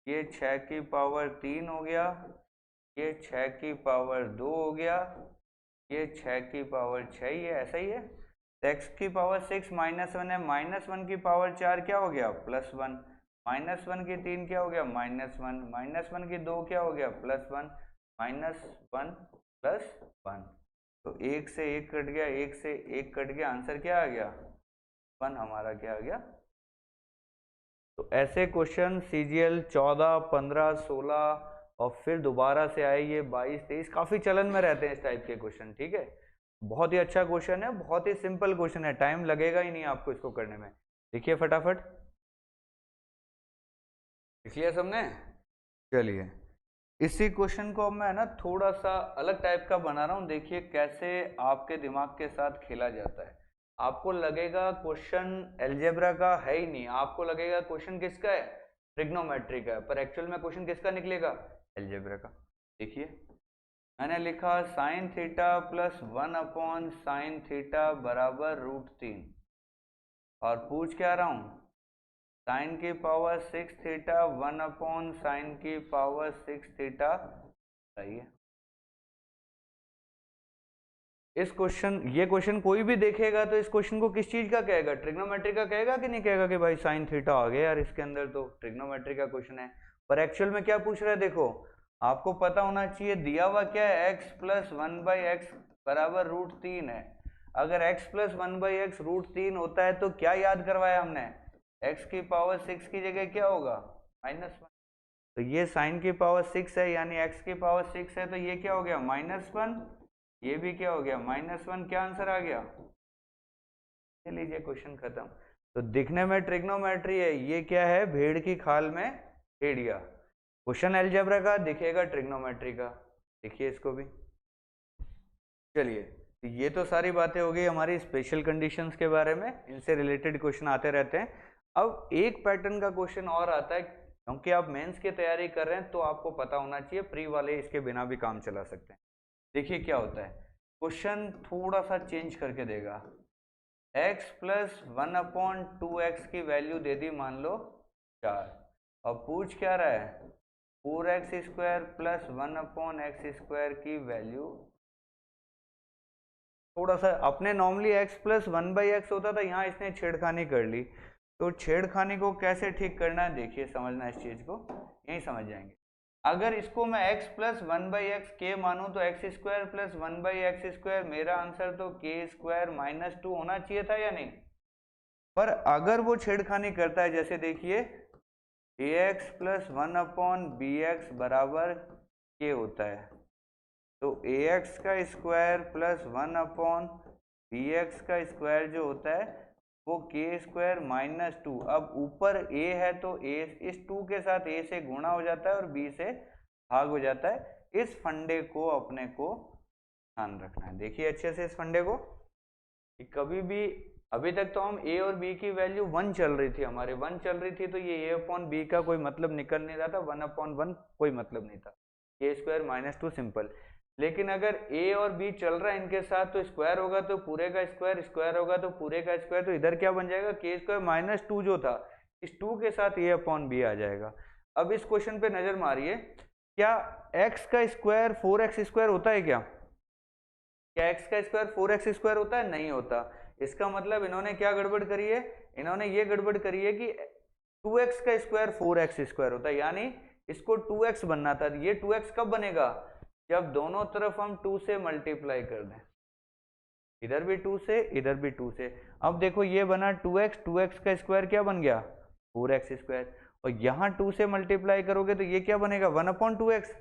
ये 6 की पावर 3 हो गया, ये 6 की पावर 2 हो गया, ये 6 की पावर 6 ही है, ऐसा ही है। x की पावर 6 -1 है, -1 की पावर 4 क्या हो गया +1, -1 की 3 क्या हो गया -1, -1 की 2 क्या हो गया +1, -1 +1, तो 1 से 1 कट गया, 1 से 1 कट गया, आंसर क्या आ गया 1 हमारा क्या आ गया। तो ऐसे क्वेश्चन CGL 14, 15, 16 और फिर दोबारा से आए ये 22, 23 काफी चलन में रहते हैं इस टाइप के क्वेश्चन, ठीक है। बहुत ही अच्छा क्वेश्चन है, बहुत ही सिंपल क्वेश्चन है, टाइम लगेगा ही नहीं आपको इसको करने में, देखिए फटाफट लिख लिया सबने। चलिए इसी क्वेश्चन को मैं ना थोड़ा सा अलग टाइप का बना रहा हूँ, देखिए कैसे आपके दिमाग के साथ खेला जाता है। आपको लगेगा क्वेश्चन एलजेब्रा का है ही नहीं, आपको लगेगा क्वेश्चन किसका है ट्रिग्नोमेट्री का है, पर एक्चुअल में क्वेश्चन किसका निकलेगा एलजेब्रा का। देखिए मैंने लिखा sine theta plus 1 sine theta बराबर √3 और पूछ क्या रहा हूं, साइन की पावर 6 थीटा 1 साइन की पावर 6 थीटा। सही है। ये क्वेश्चन कोई भी देखेगा तो इस क्वेश्चन को किस चीज का कहेगा, ट्रिग्नोमेट्री का कहेगा कि नहीं कहेगा कि भाई साइन थीटा आ गया यार इसके अंदर, तो ट्रिग्नोमेट्री का क्वेश्चन है। पर एक्चुअल में क्या पूछ रहा है, देखो आपको पता होना चाहिए दिया हुआ क्या है, x प्लस 1/x बराबर √3 है। अगर x प्लस 1/x √3 होता है तो क्या याद करवाया हमने, x की पावर 6 की जगह क्या होगा -1। तो ये साइन की पावर 6 है यानी x की पावर 6 है, तो ये क्या हो गया -1, ये भी क्या हो गया -1। क्या आंसर आ गया, ये लीजिए क्वेश्चन खत्म। तो दिखने में ट्रिग्नोमेट्री है, ये क्या है, भेड़ की खाल में भेड़िया। क्वेश्चन अलजेब्रा का दिखेगा ट्रिग्नोमेट्री का, देखिए इसको भी। चलिए तो ये तो सारी बातें हो गई हमारी स्पेशल कंडीशंस के बारे में, इनसे रिलेटेड क्वेश्चन आते रहते हैं। अब एक पैटर्न का क्वेश्चन और आता है, क्योंकि आप मेंस की तैयारी कर रहे हैं तो आपको पता होना चाहिए, प्री वाले इसके बिना भी काम चला सकते हैं। देखिए क्या होता है, क्वेश्चन थोड़ा सा चेंज करके देगा। x प्लस 1/2x की वैल्यू दे दी मान लो 4, और पूछ क्या रहा है 4x² प्लस 1/x² की वैल्यू। थोड़ा सा अपने नॉर्मली x प्लस 1/x होता था, यहाँ इसने छेड़खानी कर ली। तो छेड़खानी को कैसे ठीक करना है, देखिए समझना इस चीज को, यही समझ जाएंगे। अगर इसको मैं x प्लस 1/x के मानूं तो x² प्लस 1/x², मेरा आंसर तो k² -2 होना चाहिए था या नहीं। पर अगर वो छेड़खानी करता है, जैसे देखिए ax प्लस 1/bx बराबर k होता है, तो ax का स्क्वायर प्लस 1/bx का स्क्वायर जो होता है वो k² -2। अब ऊपर a है तो a इस 2 के साथ a से गुणा हो जाता है और b से भाग हो जाता है। इस फंडे को अपने को ध्यान रखना है। देखिए अच्छे से इस फंडे को, कि कभी भी अभी तक तो हम a और b की वैल्यू 1 चल रही थी, हमारे 1 चल रही थी, तो ये a/b का कोई मतलब निकल नहीं रहा था, 1/1 कोई मतलब नहीं था, k² -2 सिंपल। लेकिन अगर a और b चल रहा है इनके साथ, तो स्क्वायर होगा तो पूरे का स्क्वायर, स्क्वायर होगा तो पूरे का स्क्वायर, तो इधर क्या बन जाएगा k² -2 जो था, इस 2 के साथ a/b आ जाएगा। अब इस क्वेश्चन पे नजर मारिए, क्या x का स्क्वायर 4x² होता है क्या x का स्क्वायर 4x² होता है, नहीं होता। इसका मतलब इन्होंने क्या गड़बड़ करी है, इन्होंने ये गड़बड़ करी है कि 2x का स्क्वायर 4x² होता है, यानी इसको 2x बनना था। ये 2x कब बनेगा, जब दोनों तरफ हम 2 से मल्टीप्लाई कर दें, इधर भी 2 से इधर भी 2 से। अब देखो ये बना 2x, 2x का स्क्वायर क्या बन गया 4x², और यहाँ 2 से मल्टीप्लाई करोगे तो ये क्या बनेगा 1/2x।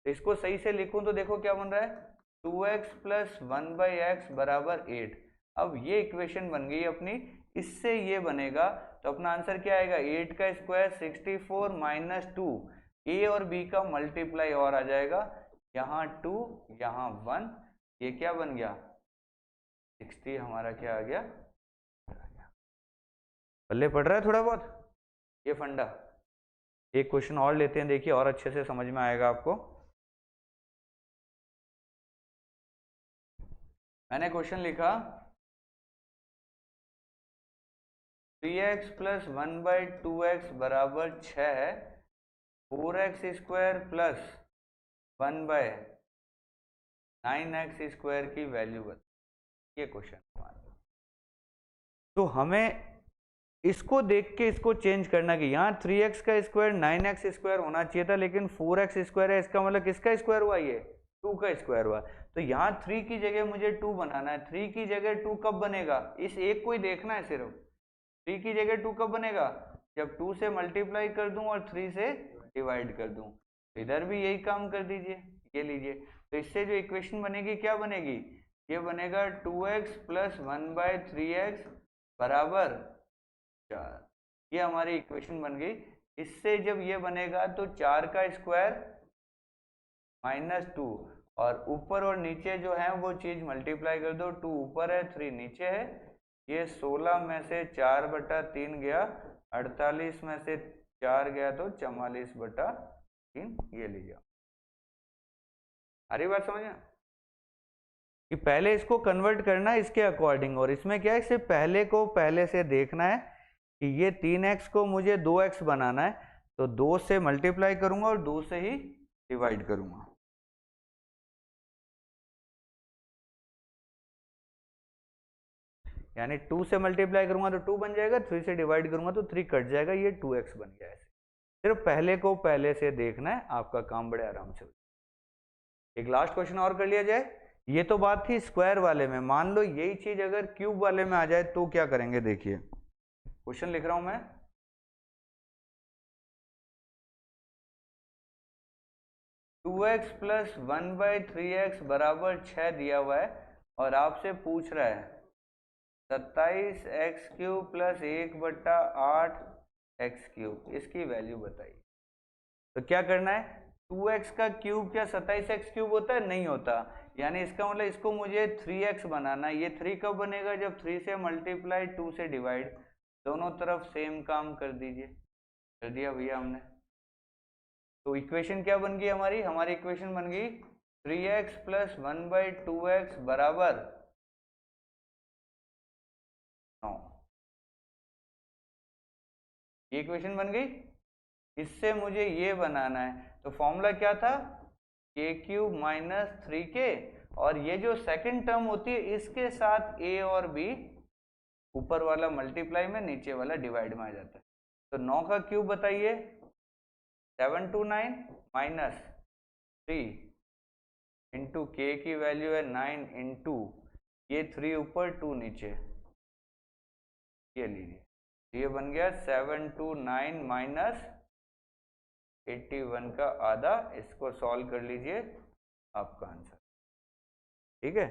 तो इसको सही से लिखूं तो देखो क्या बन रहा है 2x प्लस 1/x बराबर 8। अब ये इक्वेशन बन गई अपनी, इससे ये बनेगा तो अपना आंसर क्या आएगा 8 का स्क्वायर 64 -2, a और b का मल्टीप्लाई और आ जाएगा, यहाँ 2 यहाँ 1, ये क्या बन गया 60, हमारा क्या आ गया। पल्ले पड़ रहा है थोड़ा बहुत ये फंडा। एक क्वेश्चन और लेते हैं, देखिए और अच्छे से समझ में आएगा आपको। मैंने क्वेश्चन लिखा 3x प्लस 1/2x बराबर 6, 4x² प्लस 1/9x² की वैल्यू बता। ये क्वेश्चन तो हमें इसको देख के इसको चेंज करना कि यहाँ 3x का स्क्वायर 9x² होना चाहिए था, लेकिन 4x² है, इसका मतलब किसका स्क्वायर हुआ, ये 2 का स्क्वायर हुआ। तो यहाँ 3 की जगह मुझे 2 बनाना है। 3 की जगह 2 कब बनेगा, इस एक को ही देखना है सिर्फ। 3 की जगह 2 कब बनेगा, जब 2 से मल्टीप्लाई कर दूं और 3 से डिवाइड कर दूं। इधर भी यही काम कर दीजिए, ये लीजिए। तो इससे जो इक्वेशन बनेगी क्या बनेगी, ये बनेगा 2x प्लस 1/3x बराबर 4। ये हमारी इक्वेशन बन गई। इससे जब ये बनेगा तो 4 का स्क्वायर -2, और ऊपर और नीचे जो है वो चीज मल्टीप्लाई कर दो, 2 ऊपर है 3 नीचे है, ये 16 में से 4/3 गया, 48 में से 4 गया तो 44/3, ये लीजिए। आ रही बात समझ में कि पहले इसको कन्वर्ट करना है इसके अकॉर्डिंग, और इसमें क्या है सिर्फ पहले को पहले से देखना है कि ये 3x को मुझे 2x बनाना है, तो 2 से मल्टीप्लाई करूंगा और 2 से ही डिवाइड करूंगा। यानी 2 से मल्टीप्लाई करूंगा तो 2 बन जाएगा, 3 से डिवाइड करूंगा तो 3 कट जाएगा, ये 2x बन गया। ऐसे सिर्फ पहले को पहले से देखना है, आपका काम बड़े आराम से। एक लास्ट क्वेश्चन और कर लिया जाए। ये तो बात थी स्क्वायर वाले में, मान लो यही चीज अगर क्यूब वाले में आ जाए तो क्या करेंगे। देखिए क्वेश्चन लिख रहा हूं मैं, 2x प्लस 1/3x बराबर 6 दिया हुआ है, और आपसे पूछ रहा है 27x³ प्लस 1/8x³, इसकी वैल्यू बताइए। तो क्या करना है, 2x का क्यूब क्या 27x³ होता है, नहीं होता। यानी इसका मतलब इसको मुझे 3x बनाना है। ये 3 कब बनेगा, जब 3 से मल्टीप्लाई 2 से डिवाइड, दोनों तरफ सेम काम कर दीजिए। कर दिया भैया हमने। तो इक्वेशन क्या बन गई हमारी इक्वेशन बन गई 3x प्लस 1/2x बराबर 9। ये इक्वेशन बन गई। इससे मुझे ये बनाना है, तो फॉर्मूला क्या था, k³ माइनस 3k, और ये जो सेकंड टर्म होती है इसके साथ a और b, ऊपर वाला मल्टीप्लाई में नीचे वाला डिवाइड में आ जाता है। तो 9 का क्यूब बताइए, 729 माइनस 3 इंटू के की वैल्यू है 9 इंटू ये 3 ऊपर 2 नीचे, ये लीजिए, ये बन गया 729 माइनस 81 का आधा। इसको सॉल्व कर लीजिए, आपका आंसर। ठीक है,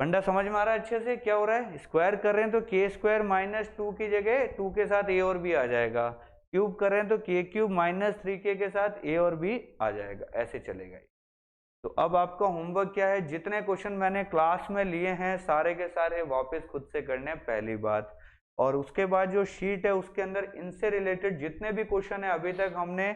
फंडा समझ में आ रहा है अच्छे से क्या हो रहा है। स्क्वायर कर रहे हैं तो k² माइनस 2 की जगह 2 के साथ a और b आ जाएगा, क्यूब कर रहे हैं तो k³ माइनस 3k के साथ a और b आ जाएगा, ऐसे चलेगा। तो अब आपका होमवर्क क्या है, जितने क्वेश्चन मैंने क्लास में लिए हैं सारे के सारे वापस खुद से करने हैं, पहली बात। और उसके बाद जो शीट है उसके अंदर इनसे रिलेटेड जितने भी क्वेश्चन है, अभी तक हमने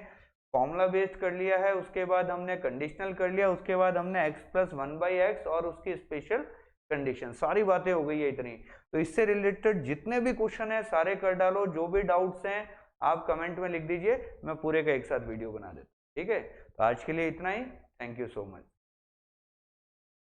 फॉर्मूला बेस्ड कर लिया है, उसके बाद हमने कंडीशनल कर लिया, उसके बाद हमने x प्लस 1/x और उसकी स्पेशल कंडीशन, सारी बातें हो गई है इतनी। तो इससे रिलेटेड जितने भी क्वेश्चन है सारे कर डालो, जो भी डाउट्स हैं आप कमेंट में लिख दीजिए, मैं पूरे का एक साथ वीडियो बना देता हूँ। ठीक है, तो आज के लिए इतना ही। Thank you so much.